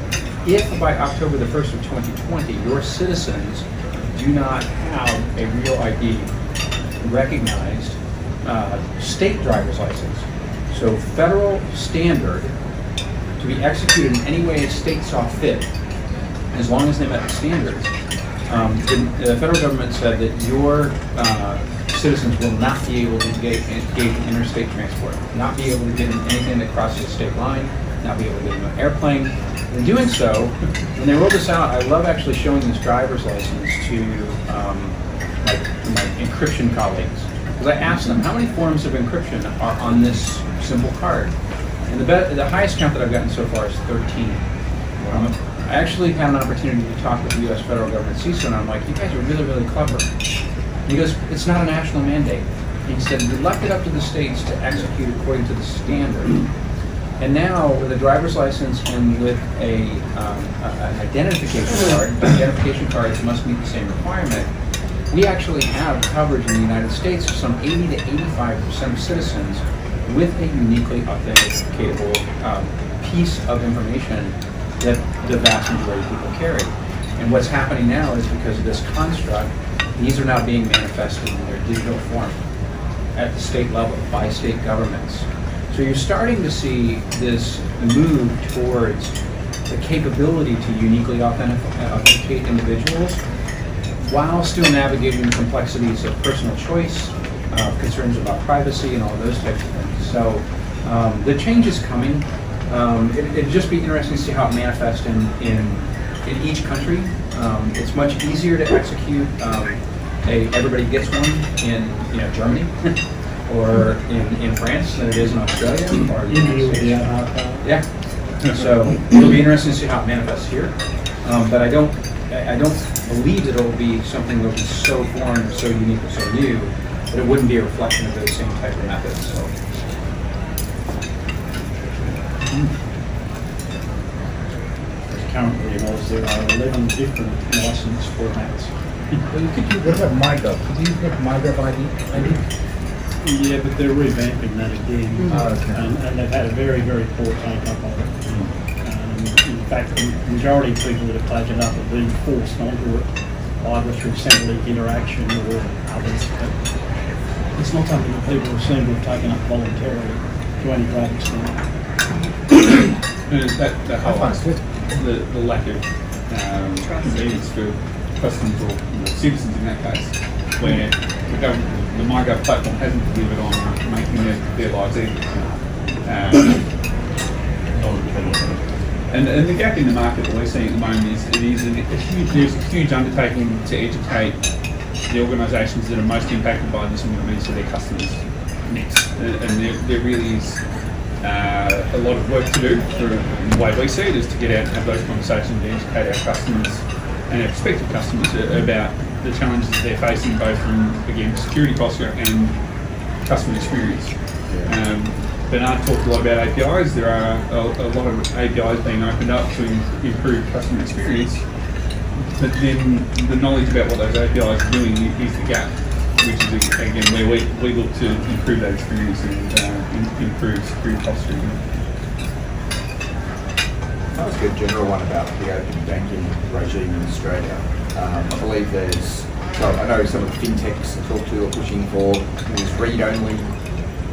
if by October the 1st of 2020 your citizens do not have a real ID recognized state driver's license, so federal standard to be executed in any way a state saw fit, as long as they met the standards, the federal government said that your citizens will not be able to engage in interstate transport, not be able to get in anything that crosses the state line, not be able to get in an airplane. In doing so, when they rolled this out, I love actually showing this driver's license to my encryption colleagues. Because I asked them, how many forms of encryption are on this simple card? And the highest count that I've gotten so far is 13. I actually had an opportunity to talk with the U.S. federal government CISO, and I'm like, you guys are really, really clever. He goes, it's not a national mandate. He said, we left it up to the states to execute according to the standard. And now, with a driver's license and with an identification cards must meet the same requirement, we actually have coverage in the United States of some 80 to 85% of citizens with a uniquely authenticatable piece of information that the vast majority of people carry. And what's happening now is because of this construct, these are now being manifested in their digital form at the state level by state governments. So you're starting to see this move towards the capability to uniquely authenticate individuals while still navigating the complexities of personal choice, concerns about privacy, and all of those types of things. So the change is coming. It'd just be interesting to see how it manifests in each country. It's much easier to execute everybody gets one in Germany or in France than it is in Australia or the United States. Yeah. So it'll be interesting to see how it manifests here. But I don't believe that it'll be something that will be so foreign or so unique or so new that it wouldn't be a reflection of those same type of methods. So. Currently, there are 11 different license formats. What about MyGov? Could you get MyGov ID? Yeah, but they're revamping that again. Okay. And they've had a very, very poor take-up of it. In fact, the majority of people that have taken up have been forced onto it, either through Centrelink interaction or others. But it's not something that people seem to have taken up voluntarily to any great extent. That highlights the lack of convenience for customers or citizens in that case, where the MyGov platform hasn't delivered on making their lives easier. And the gap in the market that we're seeing at the moment is there's a huge undertaking to educate the organisations that are most impacted by this and what it means to their customers next. And there really is a lot of work to do. The way we see it is to get out and have those conversations and educate our customers and our prospective customers about the challenges they're facing, both from, again, security posture and customer experience. Bernard talked a lot about APIs. There are a lot of APIs being opened up to improve customer experience, but then the knowledge about what those APIs are doing is the gap, which is, again, where we look to improve that experience and improve security posture. I'll ask a general one about the open banking regime in Australia. I believe I know some of the fintechs I talked to are pushing for read-only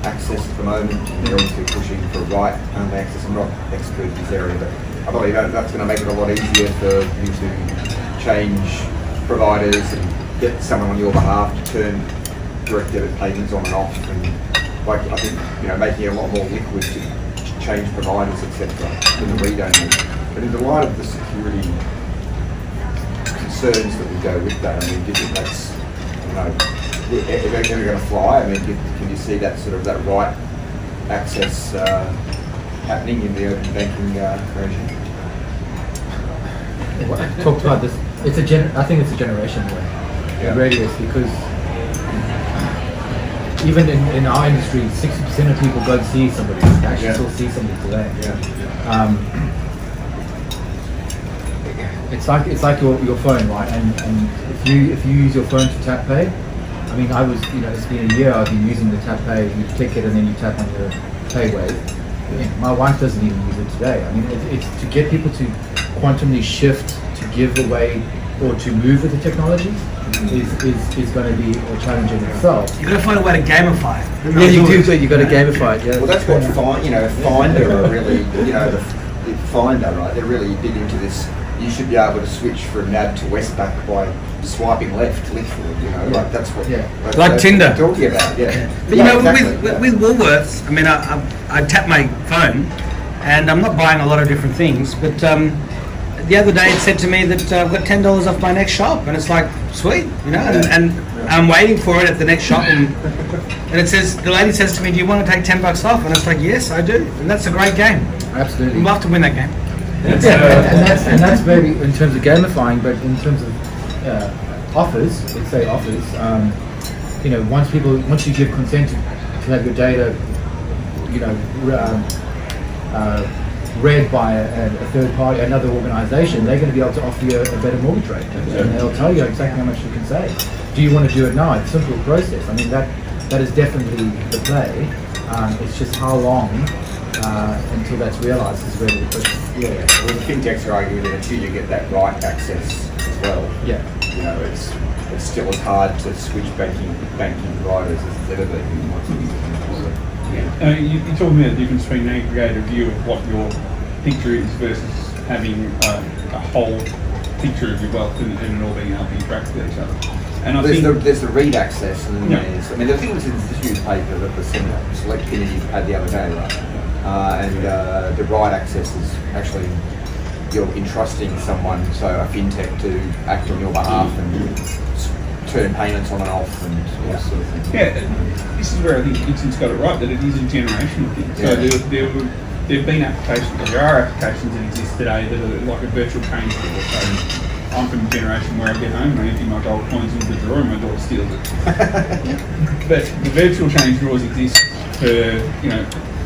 access at the moment, and they're obviously pushing for write-only access. I'm not an expert in this area, but I believe that's going to make it a lot easier for you to change providers and get someone on your behalf to turn direct debit payments on and off, and I think making it a lot more liquid to change providers, etc., than the read-only. But in the light of the security concerns that would go with that, do you think that's ever going to fly? Can you see that sort of that right access happening in the open banking regime? I talked about this. I think it's a generation way. It really is, because even in our industry, 60% of people go to see somebody. Actually, still see somebody today. It's like your phone, right? And if you use your phone to tap pay, I was, it's been a year I've been using the tap pay. You click it and then you tap on your pay wave. My wife doesn't even use it today. I mean, it's to get people to quantumly shift, to give away, or to move with the technology is going to be a challenge in itself. You've got to find a way to gamify it. Yeah, you do. You've got to gamify it. Yeah. Well, that's what Finder are really, the Finder, right? They're really big into this. You should be able to switch from NAB to Westpac by swiping left, literally. Like that's what. Yeah. Like Tinder. What we're talking about, yeah. But with Woolworths, I mean, I tap my phone, and I'm not buying a lot of different things, but the other day it said to me that I've got $10 off my next shop, and it's like, sweet, and I'm waiting for it at the next shop, and it says, the lady says to me, do you want to take $10 off? And it's like, yes, I do, and that's a great game. Absolutely. I'd love to win that game. and that's maybe in terms of gamifying, but in terms of offers, let's say offers, once you give consent to have your data, read by a third party, another organisation, they're going to be able to offer you a better mortgage rate, and they'll tell you exactly how much you can save. Do you want to do it now? It's a simple process. I mean, that is definitely the play. It's just how long until that's realised is really the question. Yeah. Well, the fintechs are arguing that until you get that right access as well. Yeah. It's still as hard to switch banking providers as it's ever been. You're talking about the difference between an aggregated view of what your picture is versus having a whole picture of your wealth and it all being able to interact with each other. And there's the read access, and then there's, I think it was in this newspaper that the select committee had the other day, right? And the write access is actually you're entrusting someone, so a fintech, to act on your behalf and turn payments on and off and all that sort of thing. Yeah, this is where I think Vincent's got it right, that it is a generational thing. So there have been applications, or there are applications that exist today that are like a virtual change drawer. So I'm from a generation where I get home and I empty my gold coins into the drawer and my daughter steals it. But the virtual change drawers exist for,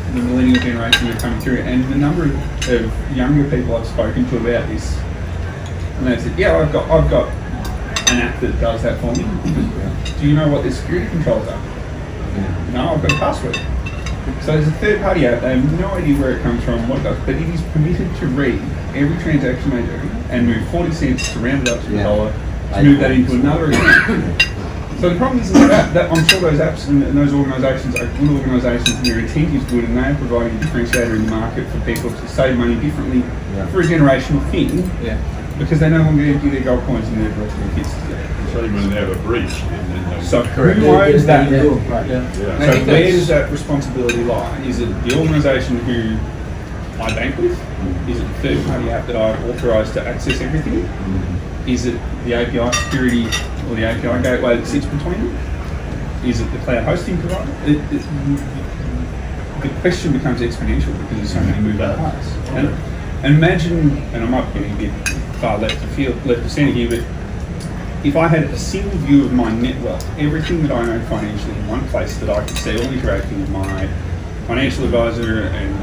the millennial generation that are coming through, and the number of younger people I've spoken to about this, and they said, yeah, I've got an app that does that for me. Do you know what the security controls are? No, I've got a password. So there's a third party app, they have no idea where it comes from, what it does, but it is permitted to read every transaction they do and move 40 cents to round it up to $1 to move that into another account. So the problem is that I'm sure those apps and those organisations are good organisations and their intent is good and they are providing a differentiator in the market for people to save money differently for a generational thing because they no longer empty their gold coins in their drawers for their kids to get. So you wouldn't have a breach. So who owns that? So Yeah. where does that responsibility lie? Is it the organisation who I bank with? Is it the third party app that I've authorised to access everything? Is it the API security or the API gateway that sits between them? Is it the cloud hosting provider? The question becomes exponential because there's so many moving parts. And imagine, and I might be getting a bit far left of centre here, but if I had a single view of my net wealth, everything that I own financially in one place that I could see, all interacting with my financial advisor and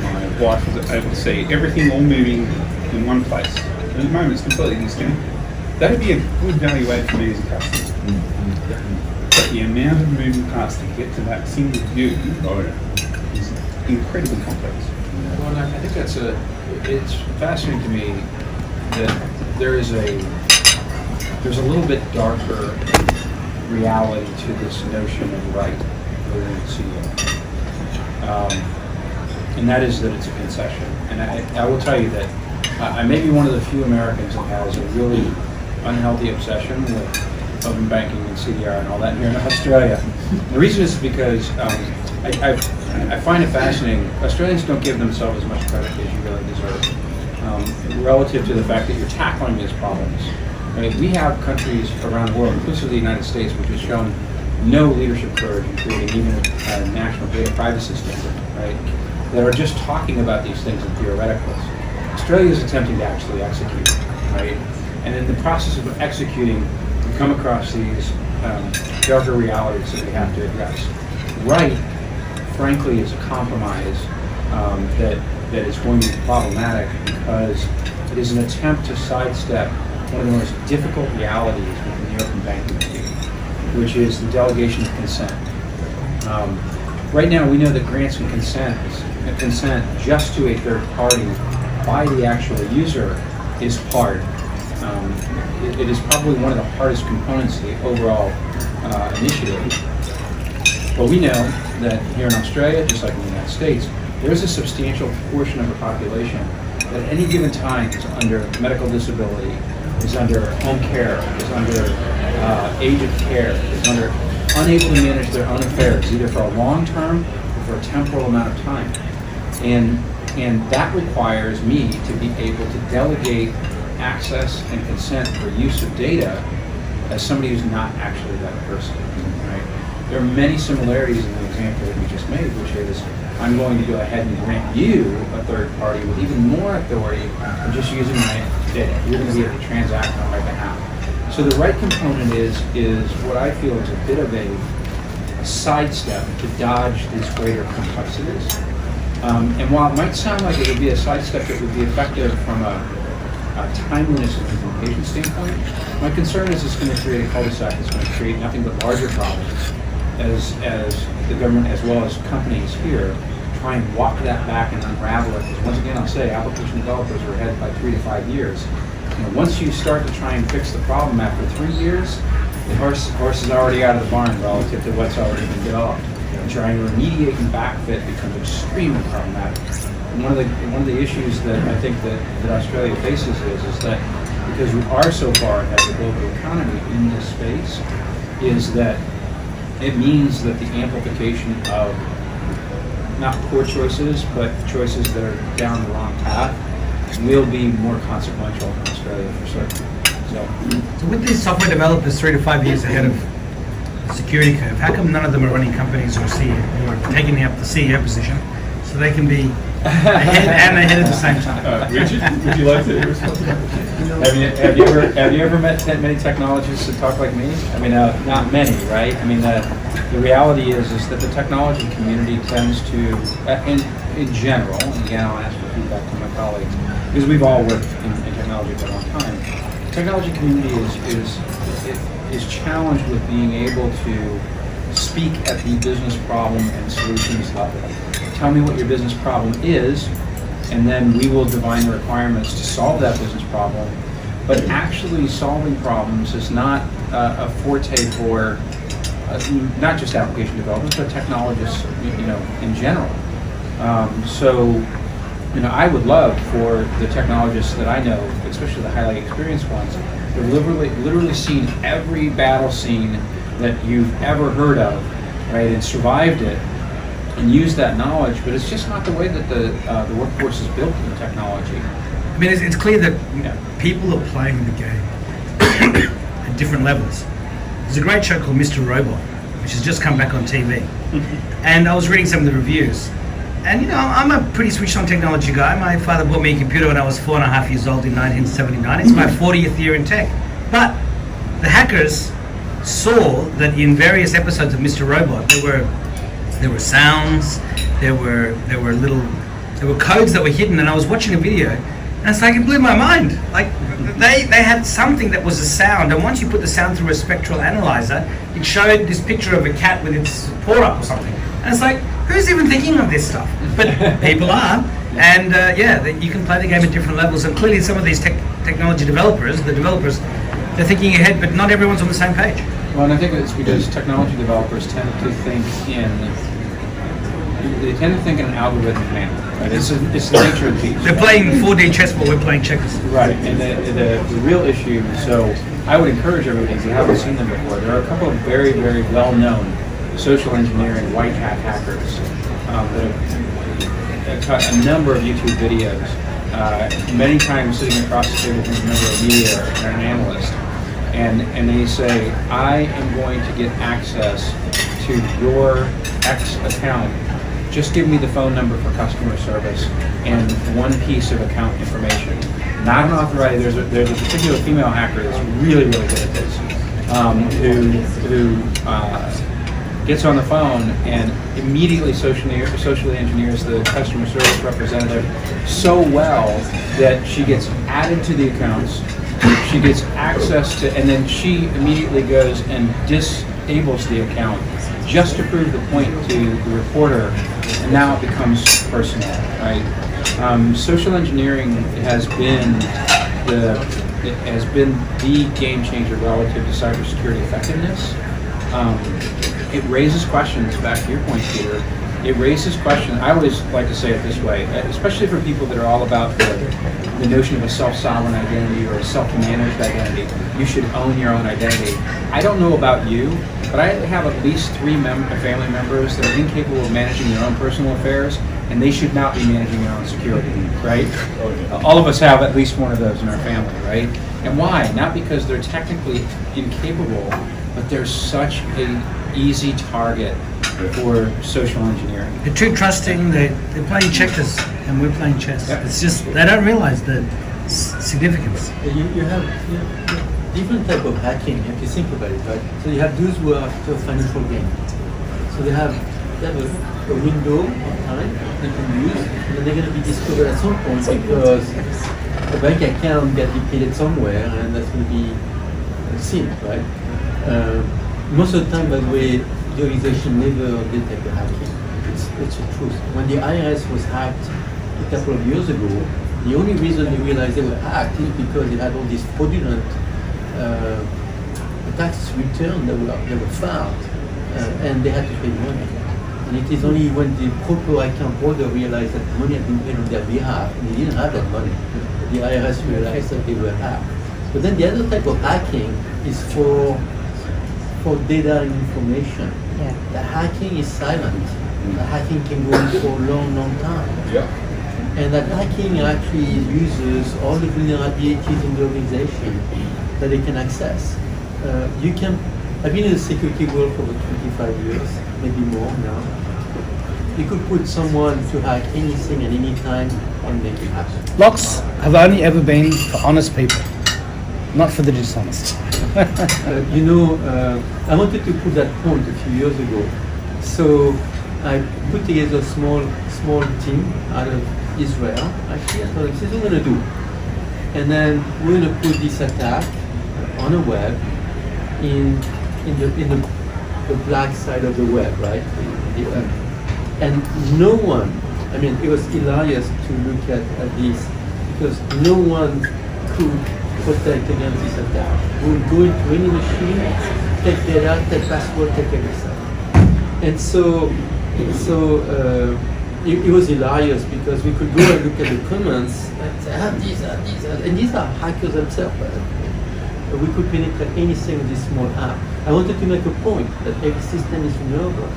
my wife was able to see, everything all moving in one place. At the moment, it's completely disconnected. That'd be a good value add for me as a customer. But the amount of moving parts to get to that single view is incredibly complex. Well, and I think it's fascinating to me that there's a little bit darker reality to this notion of right within the CEO. And that is that it's a concession. And I will tell you that I may be one of the few Americans that has a really unhealthy obsession with open banking and CDR and all that here in Australia. The reason is because I find it fascinating. Australians don't give themselves as much credit as you really deserve relative to the fact that you're tackling these problems. I mean, we have countries around the world, inclusive the United States, which has shown no leadership courage in creating even a national data privacy standard, right? That are just talking about these things in theoreticals. Australia is attempting to actually execute, right? And in the process of executing, we come across these darker realities that we have to address. Right, frankly, is a compromise that is going to be problematic because it is an attempt to sidestep one of the most difficult realities within the open banking community, which is the delegation of consent. Right now, we know that grants and consent just to a third party by the actual user is hard. It is probably one of the hardest components of the overall initiative. But we know that here in Australia, just like in the United States, there is a substantial portion of the population that at any given time is under medical disability, is under home care, is under age of care, is unable to manage their own affairs, either for a long term or for a temporal amount of time. And that requires me to be able to delegate access and consent for use of data as somebody who's not actually that person, right? There are many similarities in the example that we just made, which is I'm going to go ahead and grant you a third party with even more authority than just using my data. You're going to be able to transact on my behalf. So the right component is what I feel is a bit of a sidestep to dodge these greater complexities. And while it might sound like it would be a sidestep that would be effective from a timeliness and implementation standpoint, my concern is it's going to create a cul-de-sac that's going to create nothing but larger problems as the government as well as companies here try and walk that back and unravel it. Because once again, I'll say application developers are ahead by 3 to 5 years. Once you start to try and fix the problem after 3 years, the horse is already out of the barn relative to what's already been developed. And trying to remediate and backfit becomes extremely problematic. And one of the issues that I think that Australia faces is that because we are so far ahead of the global economy in this space, is that it means that the amplification of not poor choices, but choices that are down the wrong path will be more consequential in Australia for certain. So with these software developers 3 to 5 years ahead of the security curve, how come none of them are running companies or taking up the CEO position so they can be ahead at the same time? Richard, would you like to respond to that? Have you ever met many technologists that talk like me? I mean, not many, right? I mean, the reality is that the technology community tends to, in general, and again, I'll ask for feedback from my colleagues, because we've all worked in technology for a long time. The technology community is challenged with being able to speak at the business problem and solutions level. Tell me what your business problem is, and then we will define the requirements to solve that business problem. But actually solving problems is not a forte for not just application developers, but technologists, in general. So, I would love for the technologists that I know, especially the highly experienced ones, who've literally seen every battle scene that you've ever heard of, right, and survived it, and use that knowledge. But it's just not the way that the workforce is built in technology. I mean, it's clear that people are playing the game at different levels. There's a great show called Mr. Robot, which has just come back on TV. And I was reading some of the reviews. And I'm a pretty switched on technology guy. My father bought me a computer when I was 4.5 years old in 1979. It's my 40th year in tech. But the hackers saw that in various episodes of Mr. Robot, there were sounds, there were codes that were hidden, and I was watching a video, and it's like it blew my mind. Like they had something that was a sound, and once you put the sound through a spectral analyzer, it showed this picture of a cat with its paw up or something. And it's like, who's even thinking of this stuff? But people are, and you can play the game at different levels. And clearly, some of these technology developers, they're thinking ahead, but not everyone's on the same page. Well, and I think it's because technology developers tend to think in an algorithmic manner. Right? It's the nature of the beast. They're playing 4D chess while we're playing checkers. Right, and the real issue, so I would encourage everybody, if you haven't seen them before, there are a couple of very, very well-known social engineering white hat hackers that have cut a number of YouTube videos, many times sitting across the table from a member of media or an analyst, and they say, I am going to get access to your X account. Just give me the phone number for customer service and one piece of account information. Not an authorized. There's a particular female hacker that's really, really good at this, who gets on the phone and immediately socially engineers the customer service representative so well that she gets added to the accounts, she gets access to, and then she immediately goes and disables the account just to prove the point to the reporter, and now it becomes personal, right? Social engineering has been the game changer relative to cybersecurity effectiveness. It raises questions, back to your point, Peter. It raises questions. I always like to say it this way, especially for people that are all about the notion of a self-sovereign identity or a self-managed identity. You should own your own identity. I don't know about you, but I have at least 3 family members that are incapable of managing their own personal affairs, and they should not be managing their own security, right? All of us have at least one of those in our family, right? And why? Not because they're technically incapable, but they're such an easy target for social engineering. They're too trusting. They're playing checkers, and we're playing chess. Yep. It's just they don't realize the significance. You have different type of hacking if you think about it, right? So you have those who are after financial gain. So they have a window of time they can use, and then they're going to be discovered at some point because a bank account got depleted somewhere, and that's going to be seen, right? Most of the time, by the way, the organization never detect the hacking. It's the truth. When the IRS was hacked a couple of years ago, the only reason they realized they were hacked is because they had all these fraudulent tax returns that were filed, and they had to pay money. And it is only when the proper account holder realized that money had been paid on their behalf, and they didn't have that money, the IRS realized that they were hacked. But then the other type of hacking is for data and information. Yeah. The hacking is silent. The hacking can go on for a long, long time. Yeah. And that hacking actually uses all the vulnerabilities in the organization that they can access. I've been in the security world for over 25 years, maybe more now. You could put someone to hack anything at any time and make it happen. Locks have only ever been for honest people, not for the dishonest. I wanted to prove that point a few years ago. So I put together a small team out of Israel. Actually, I thought, this is what we're going to do. And then we're going to put this attack on a web in the black side of the web, right? And no one, it was hilarious to look at this because no one could protect against this attack. We would go into any machine, take data, take password, take everything. And so it was hilarious because we could go and look at the comments and say, and these are hackers themselves. We could penetrate anything with this small app. I wanted to make a point that every system is vulnerable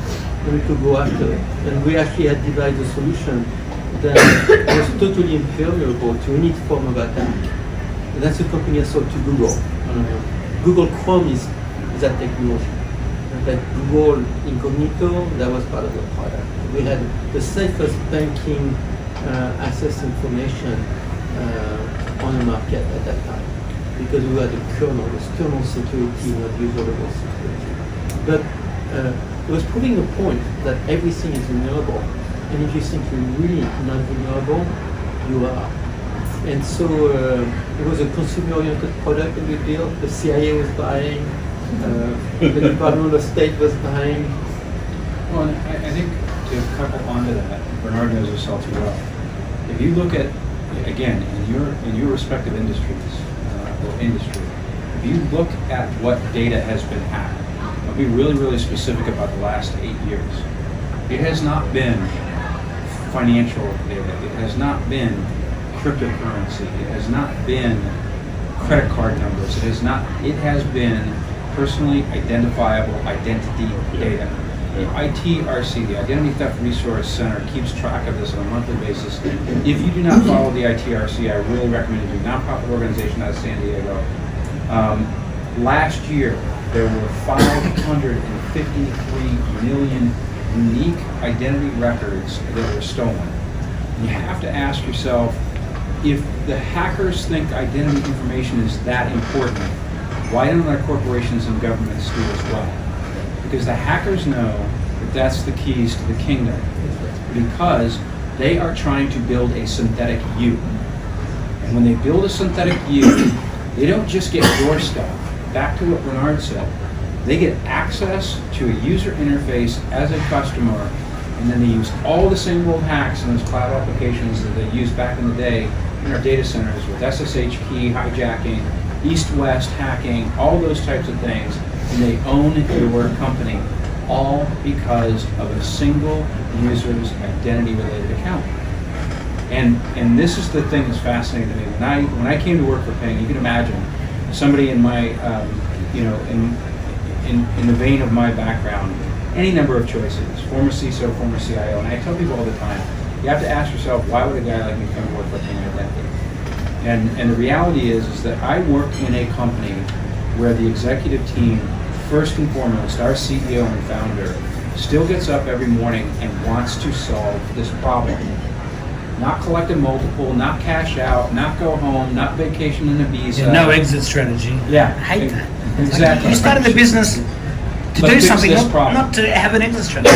and we could go after it. And we actually had devised a solution that was totally impermeable to any form of attack. And that's a company I sold to Google. Google Chrome is that technology. That Google Incognito, that was part of the product. We had the safest banking access information on the market at that time because we had the kernel security, not usable security. But it was proving the point that everything is vulnerable. And if you think you're really not vulnerable, you are. And so it was a consumer-oriented product that we built. The CIA was buying, the Department of State was buying. Well, I think to couple onto that, Bernard knows this all too well. If you look at, again, in your respective industries, if you look at what data has been hacked, I'll be really, really specific about the last 8 years. It has not been financial data. It has not been cryptocurrency. It has not been credit card numbers. It has been personally identifiable identity data. The ITRC, the Identity Theft Resource Center, keeps track of this on a monthly basis. If you do not follow the ITRC, I really recommend you do. Nonprofit organization out of San Diego. Last year, there were 553 million unique identity records that were stolen. You have to ask yourself, if the hackers think identity information is that important, why don't our corporations and governments do as well? Because the hackers know that that's the keys to the kingdom. Because they are trying to build a synthetic you. And when they build a synthetic you, they don't just get your stuff. Back to what Bernard said, They get access to a user interface as a customer, and then they use all the same old hacks in those cloud applications that they used back in the day in our data centers with SSH key hijacking, east-west hacking, all those types of things, and they own your company, all because of a single user's identity-related account. And this is the thing that's fascinating to me. When I came to work for Ping, you can imagine somebody in my, in the vein of my background, any number of choices, former CISO, former CIO, and I tell people all the time, you have to ask yourself, why would a guy like me come to work for Ping Identity? And the reality is that I work in a company where the executive team, first and foremost, our CEO and founder, still gets up every morning and wants to solve this problem. Not collect a multiple, not cash out, not go home, not vacation in Ibiza. Yeah, no exit strategy. Yeah. I hate that. Exactly. You started the business to But do fix something, this not, problem. not to have an exit strategy.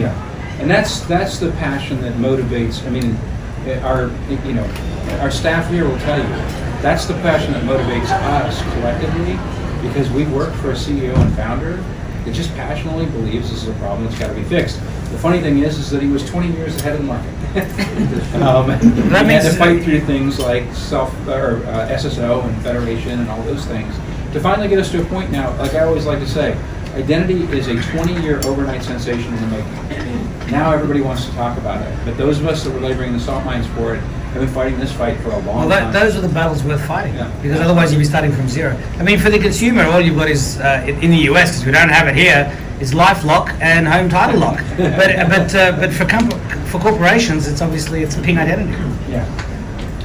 Yeah, and that's the passion that motivates. I mean, our staff here will tell you that's the passion that motivates us collectively, because we work for a CEO and founder that just passionately believes this is a problem that's got to be fixed. The funny thing is that he was 20 years ahead of the market. That he had to means- fight through things like SSO and federation and all those things to finally get us to a point now. Like I always like to say, identity is a 20-year overnight sensation in the making. Now everybody wants to talk about it, but those of us that were laboring in the salt mines for it have been fighting this fight for a long time. Those are the battles worth fighting, Yeah. because otherwise you'd be starting from zero. I mean, for the consumer, all you've got is, in the US, because we don't have it here, is LifeLock and Home Title Lock. But for corporations, it's Ping Identity. Yeah,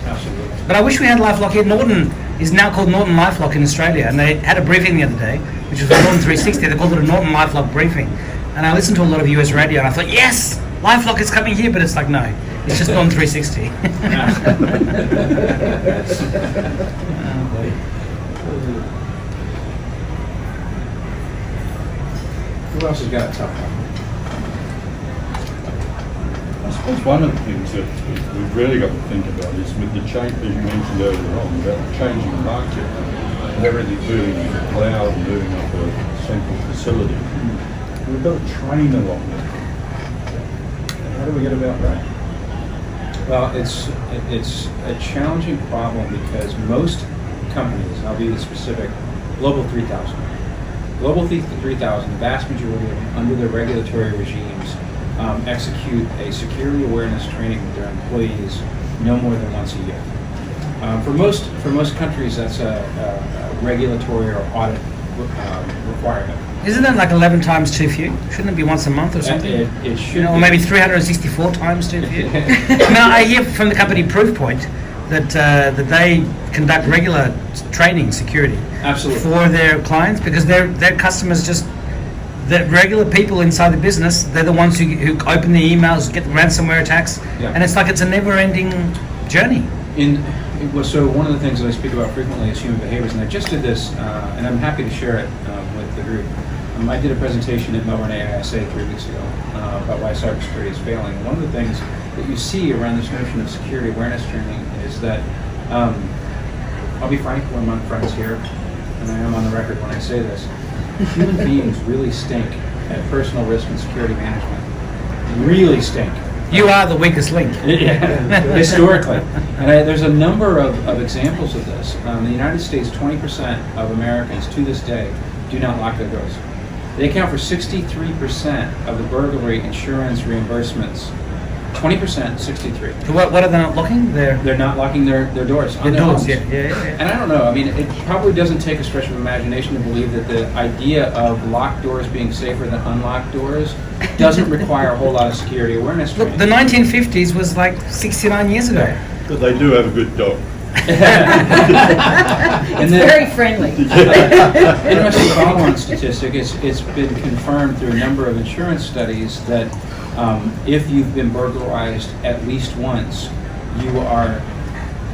absolutely. But I wish we had LifeLock here. Norton is now called Norton LifeLock in Australia, and they had a briefing the other day, which was for Norton 360. They called it a Norton LifeLock briefing. And I listened to a lot of US radio, and I thought, yes, LifeLock is coming here, but it's like, no, it's just Norton 360. Who else has got a tough one? I suppose one of the things that we've really got to think about is with the change, as you mentioned earlier on, about the changing market and everything moving to the cloud and moving up a central facility. We've got to train along that. How do we get about that? Well, it's a challenging problem because most companies, and I'll be specific, Global 3000. Global 3000, the vast majority of them, under their regulatory regimes, execute a security awareness training with their employees no more than once a year. For most countries, that's a regulatory or audit requirement. Isn't that like 11 times too few? Shouldn't it be once a month or something? It should or be. maybe 364 times too few? Now, I hear from the company Proofpoint that they conduct regular training security Absolutely. for their clients, because their customers the regular people inside the business, they're the ones who open the emails, get the ransomware attacks, Yeah. and it's like it's a never-ending journey. So one of the things that I speak about frequently is human behaviors, and I just did this, and I'm happy to share it with the group. I did a presentation at Melbourne AISA 3 weeks ago about why cybersecurity is failing. And one of the things that you see around this notion of security awareness training is that, I'll be frank when I'm on friends here, and I am on the record when I say this, human beings really stink at personal risk and security management. Really stink. You are the weakest link. Yeah, historically. And there's a number of examples of this. In the United States, 20% of Americans to this day do not lock their doors. They account for 63% of the burglary insurance reimbursements. 20%, 63. What are they not locking? They're not locking their doors. on Their their doors, homes. yeah. And I don't know, I mean, it probably doesn't take a stretch of imagination to believe that the idea of locked doors being safer than unlocked doors doesn't require a whole lot of security awareness Look, training. the 1950s was like 69 years ago. But they do have a good dog. And then, Very friendly. interesting follow-on statistic, it's been confirmed through a number of insurance studies that if you've been burglarized at least once, you are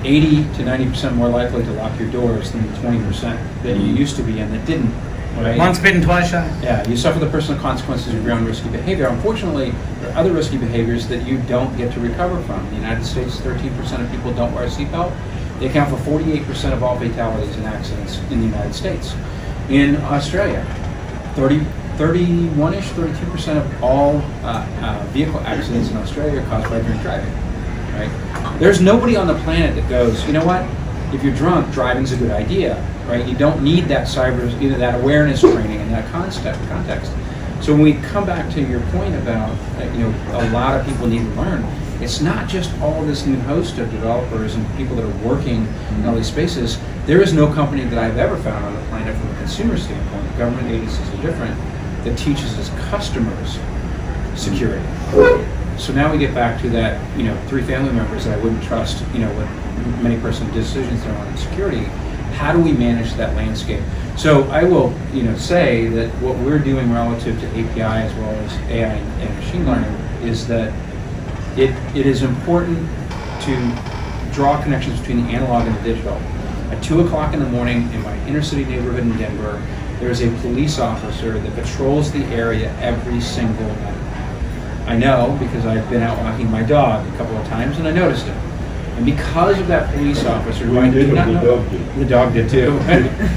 80 to 90% more likely to lock your doors than the 20% that you used to be and that didn't. Right? Once bitten, twice shy. Yeah, you suffer the personal consequences of your own risky behavior. Unfortunately, there are other risky behaviors that you don't get to recover from. In the United States, 13% of people don't wear a seatbelt. They account for 48% of all fatalities and accidents in the United States. In Australia, 31-ish, 32% of all vehicle accidents in Australia are caused by drink driving, right? There's nobody on the planet that goes, you know what, if you're drunk, driving's a good idea, right? You don't need that that awareness training in that context. So when we come back to your point about, a lot of people need to learn, it's not just all this new host of developers and people that are working in all these spaces. There is no company that I've ever found on the planet from a consumer standpoint, government agencies are different, that teaches its customers security. So now we get back to that, 3 family members that I wouldn't trust, with many personal decisions that are on security. How do we manage that landscape? So I will, say that what we're doing relative to API as well as AI and machine learning is that it is important to draw connections between the analog and the digital. At 2 o'clock in the morning in my inner city neighborhood in Denver, there's a police officer that patrols the area every single night. I know because I've been out walking my dog a couple of times and I noticed it. And because of that police officer, who I did not know, the dog did too.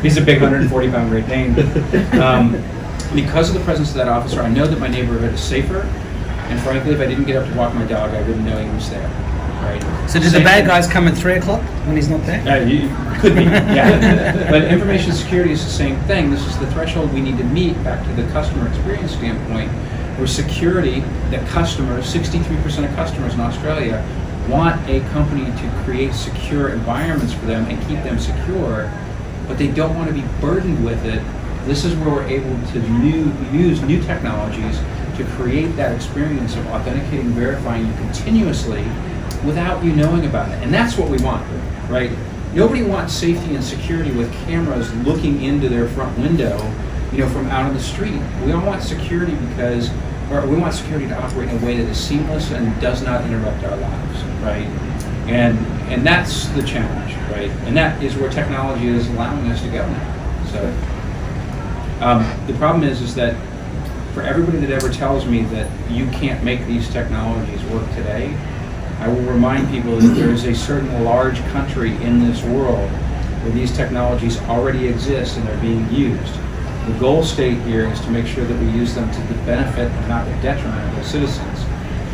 He's a big 140-pound Great Dane. Because of the presence of that officer, I know that my neighborhood is safer. And frankly, if I didn't get up to walk my dog, I wouldn't know he was there. Right? So do the bad guys come at 3 o'clock when he's not there? Could be, yeah. But information security is the same thing. This is the threshold we need to meet back to the customer experience standpoint, where security, that customers, 63% of customers in Australia want a company to create secure environments for them and keep them secure, but they don't want to be burdened with it. This is where we're able to use new technologies to create that experience of authenticating, verifying you continuously without you knowing about it. And that's what we want, right? Nobody wants safety and security with cameras looking into their front window, from out on the street. We all want security we want security to operate in a way that is seamless and does not interrupt our lives, right? And that's the challenge, right? And that is where technology is allowing us to go now. So the problem is that for everybody that ever tells me that you can't make these technologies work today, I will remind people that there is a certain large country in this world where these technologies already exist and they're being used. The goal state here is to make sure that we use them to the benefit and not the detriment of the citizens.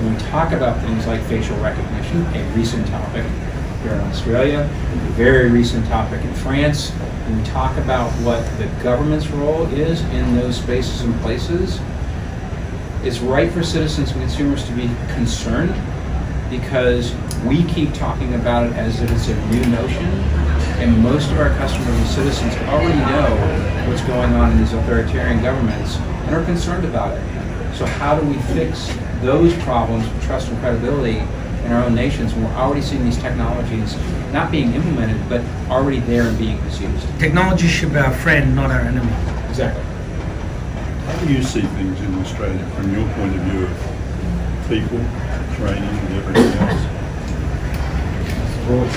When we talk about things like facial recognition, a recent topic here in Australia, a very recent topic in France, when we talk about what the government's role is in those spaces and places, it's right for citizens and consumers to be concerned, because we keep talking about it as if it's a new notion, and most of our customers and citizens already know what's going on in these authoritarian governments and are concerned about it. So how do we fix those problems with trust and credibility in our own nations when we're already seeing these technologies not being implemented, but already there and being misused? Technology should be our friend, not our enemy. Exactly. How do you see things in Australia from your point of view of people, training and everything else? Broad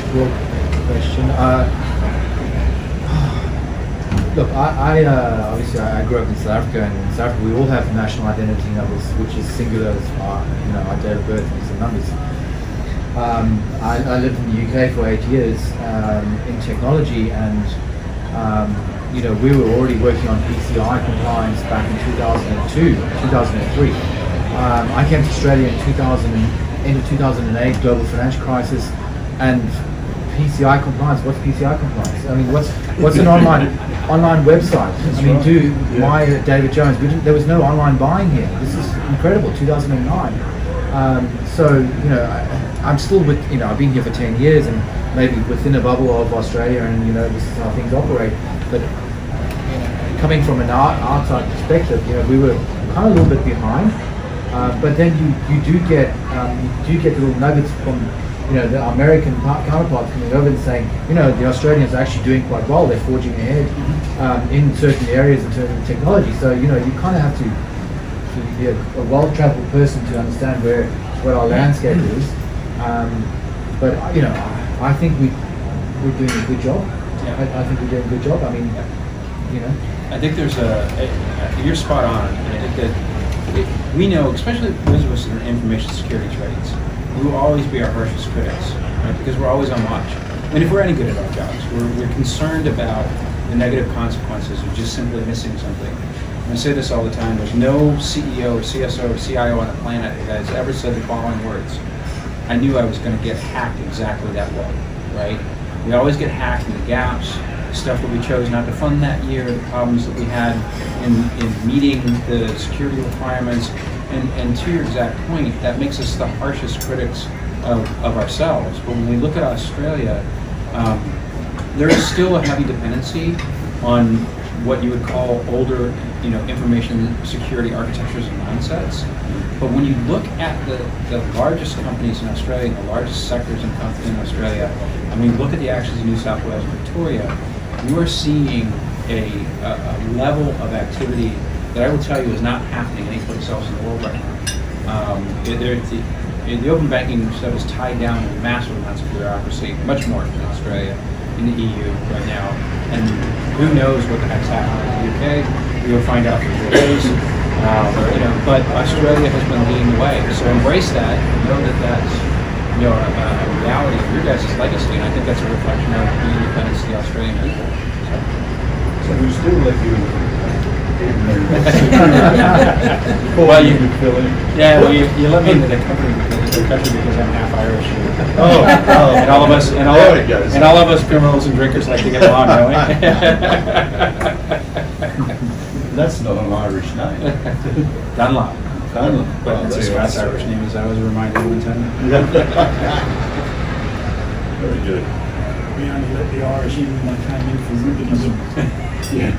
question. Look, I obviously I grew up in South Africa, and in South Africa we all have national identity numbers, which is singular as our date of birth and some numbers. I lived in the UK for 8 years in technology, and we were already working on PCI compliance back in 2002, 2003. I came to Australia in end of 2008, global financial crisis, and PCI compliance. What's PCI compliance? I mean, what's an online website? I mean, my David Jones. There was no online buying here. This is incredible. 2009. I'm still with. I've been here for 10 years, and maybe within a bubble of Australia, and this is how things operate. But coming from an outside perspective, we were kind of a little bit behind. But then you do get little nuggets from the American counterparts coming over and saying, the Australians are actually doing quite well. They're forging ahead in certain areas in terms of technology. So you kind of have to be a well-traveled person to understand what our landscape is. But I think we're doing a good job. Yeah. I think we're doing a good job. I mean, I think there's you're spot on. And I think that we know, especially those of us that are information security trades, we will always be our harshest critics, right? Because we're always on watch. And if we're any good at our jobs, we're concerned about the negative consequences of just simply missing something. I say this all the time, there's no CEO or CSO or CIO on the planet that has ever said the following words: I knew I was going to get hacked exactly that way, right? We always get hacked in the gaps, stuff that we chose not to fund that year, the problems that we had in meeting the security requirements, and to your exact point, that makes us the harshest critics of ourselves. But when we look at Australia, there is still a heavy dependency on what you would call older, information security architectures and mindsets. But when you look at the largest companies in Australia, and the largest sectors in Australia, I mean, look at the actions in New South Wales and Victoria, you are seeing a level of activity that I will tell you is not happening anyplace else in the world right now. The open banking stuff is tied down in massive amounts of bureaucracy, much more in Australia, in the EU right now, and who knows what the heck's happening in the UK. We will find out in 4 days. But Australia has been leading the way, so embrace that. Know that that's a reality of your guys' legacy, and I think that's a reflection of the independence of the Australian people. So we still let you Well, you fill in. Yeah, well, you let me into the country because I'm half Irish. Oh. And all of us, There it goes. and all of us criminals and drinkers like to get along, don't we? That's not an Irish name. Dunlop. Dunlop. But it's a Scots Irish name, as I was reminded one time. Very good. We only let the Irish in when they came in from Britain. Yeah.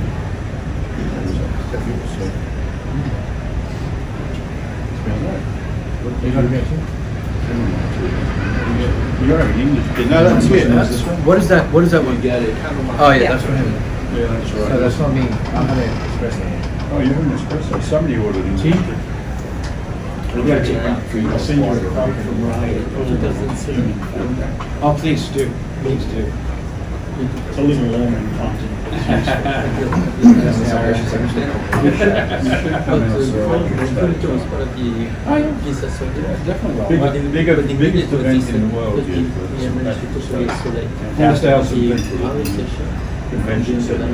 You got a minute? You're an English. No, that's it. What is that? What is that one? Get it. Oh yeah, that's for him. Yeah, that's right. So that's not me. I'm having espresso. Oh, you have an espresso. Somebody ordered an espresso. I'll send you a copy from Ray. Oh, please do. Please do. It's a little long in content. Biggest event in the world, yes. 4,000 people. Convention center.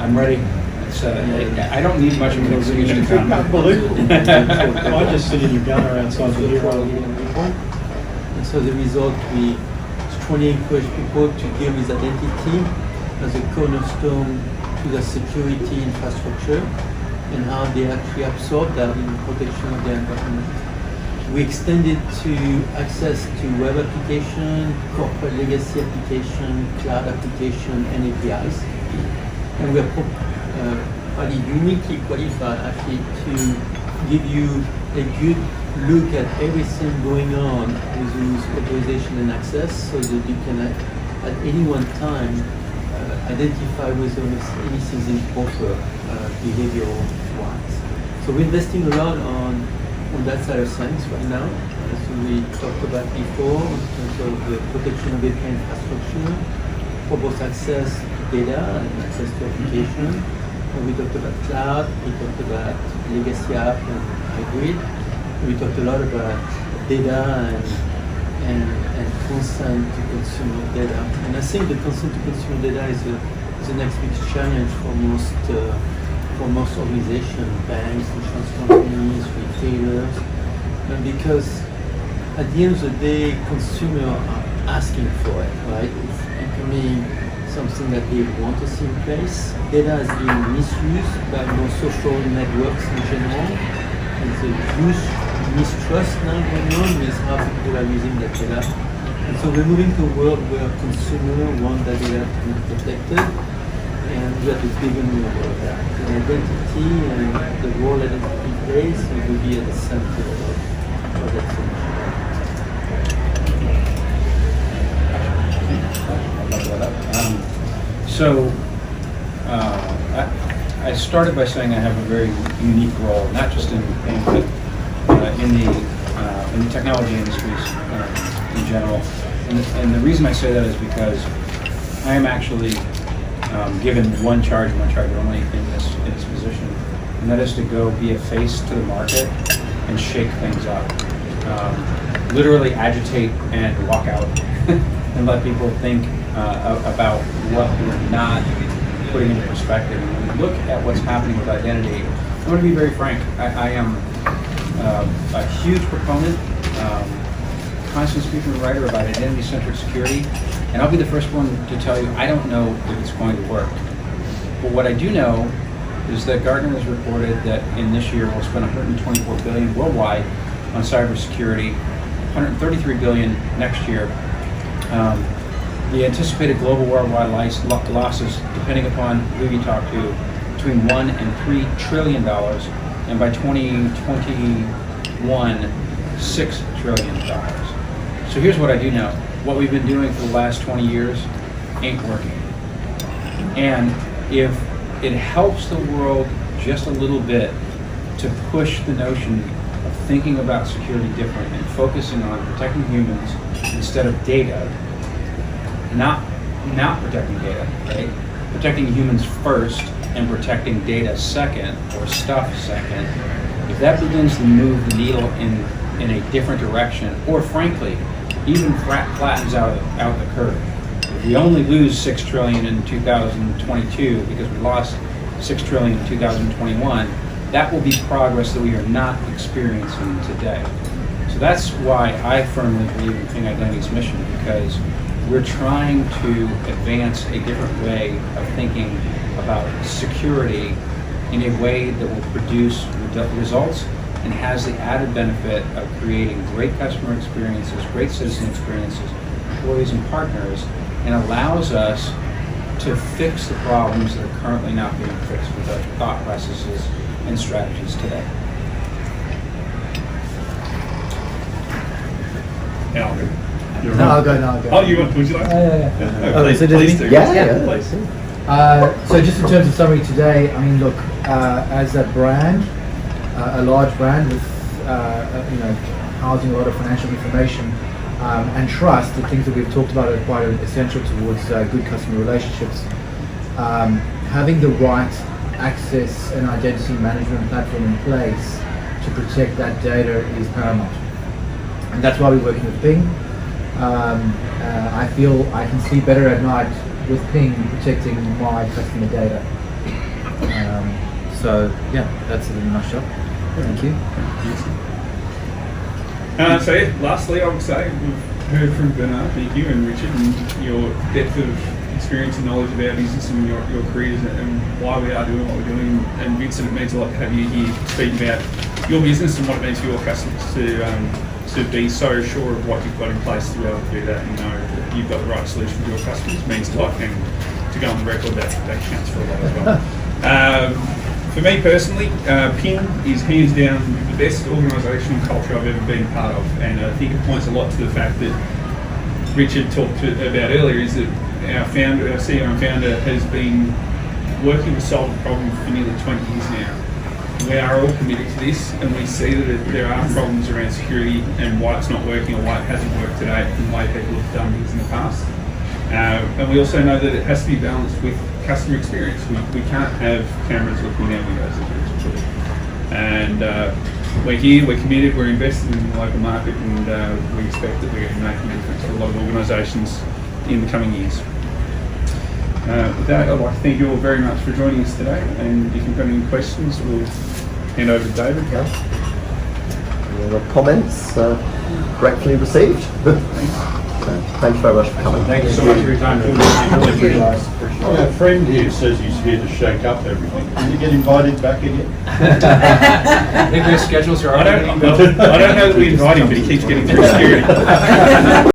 I'm ready. It's, I don't need much of an excuse to come. Unbelievable. I just sit in Uganda outside the hero. And so the result, we strongly encourage people to deal with identity as a cornerstone to the security infrastructure and how they actually absorb that in protection of their environment. We extended to access to web application, corporate legacy application, cloud application, and APIs. And we are probably uniquely qualified actually to give you a good look at everything going on with those authorization and access so that you can at any one time identify whether anything is improper behavioral-wise. So we're investing a lot on that side of things right now. So we talked about before in terms of the protection of API infrastructure for both access to data and access to application. And we talked about cloud, we talked about legacy app and hybrid. We talked a lot about data and consent to consumer data. And I think the consent to consumer data is the next big challenge for most organizations, banks, insurance companies, retailers, and because at the end of the day, consumers are asking for it, right? It's becoming something that they want to see in place. Data has been misused by most social networks in general. There's a huge mistrust now going on with how people are using that data. And so we're moving to a world where consumers want that data to be protected, and we have to give them the identity and the role identity plays will be at the center of that solution. So I started by saying I have a very unique role, not just in the technology industries in general. And the reason I say that is because I am actually given one charge only in this position, and that is to go be a face to the market and shake things up. Literally agitate and walk out and let people think about what we're not putting into perspective. And when we look at what's happening with identity, I'm going to be very frank. I am a huge proponent, constant speaker and writer about identity-centric security, and I'll be the first one to tell you I don't know if it's going to work. But what I do know is that Gartner has reported that in this year we'll spend $124 billion worldwide on cybersecurity, $133 billion next year. The anticipated global worldwide losses, depending upon who you talk to, between $1 and $3 trillion, and by 2021, $6 trillion. So here's what I do know. What we've been doing for the last 20 years ain't working. And if it helps the world just a little bit to push the notion of thinking about security different and focusing on protecting humans instead of data, not protecting data, right? Protecting humans first and protecting data second, or stuff second, if that begins to move the needle in a different direction, or frankly, even flattens out the curve. If we only lose $6 trillion in 2022 because we lost $6 trillion in 2021, that will be progress that we are not experiencing today. So that's why I firmly believe in Ping Identity's mission, because we're trying to advance a different way of thinking about security in a way that will produce results and has the added benefit of creating great customer experiences, great citizen experiences, employees and partners, and allows us to fix the problems that are currently not being fixed with our thought processes and strategies today. Alvin, you're No, on. I'll go. Oh, would you like? Oh, so does please he? do. Yeah. Please. So just in terms of summary today, I mean, look, as a brand, a large brand with, housing a lot of financial information and trust, the things that we've talked about are quite essential towards good customer relationships. Having the right access and identity management platform in place to protect that data is paramount. And that's why we're working with Ping. I feel I can sleep better at night with Ping protecting my customer data. So yeah, that's it in a nutshell. Thank you. Lastly, I would say we've heard from Bernard, thank you, and Richard, and your depth of experience and knowledge of our business and your careers and why we are doing what we're doing. And Vincent, it means a lot to have you here speaking about your business and what it means for your customers to be so sure of what you've got in place to be able to do that and know that you've got the right solution for your customers. It means a lot, and to go on the record, that counts for a lot as well. For me personally, Ping is hands down the best organisational culture I've ever been part of, and I think it points a lot to the fact that Richard talked about earlier, is that our CEO and founder, has been working to solve the problem for nearly 20 years now. We are all committed to this, and we see that there are problems around security and why it's not working or why it hasn't worked to date and the way people have done things in the past. And we also know that it has to be balanced with customer experience. We can't have cameras looking down windows. And we're here, we're committed, we're invested in the local market, and we expect that we're going to be making a difference for a lot of organisations in the coming years. With that, I'd like to thank you all very much for joining us today, and if you've got any questions, we'll hand over to David. Any other comments? Gratefully received. Thank you very much for coming. Thank you so much for your time. Our friend here says he's here to shake up everything. Did you get invited back again? I think their schedules are I don't know that we invite him, but he keeps getting through security.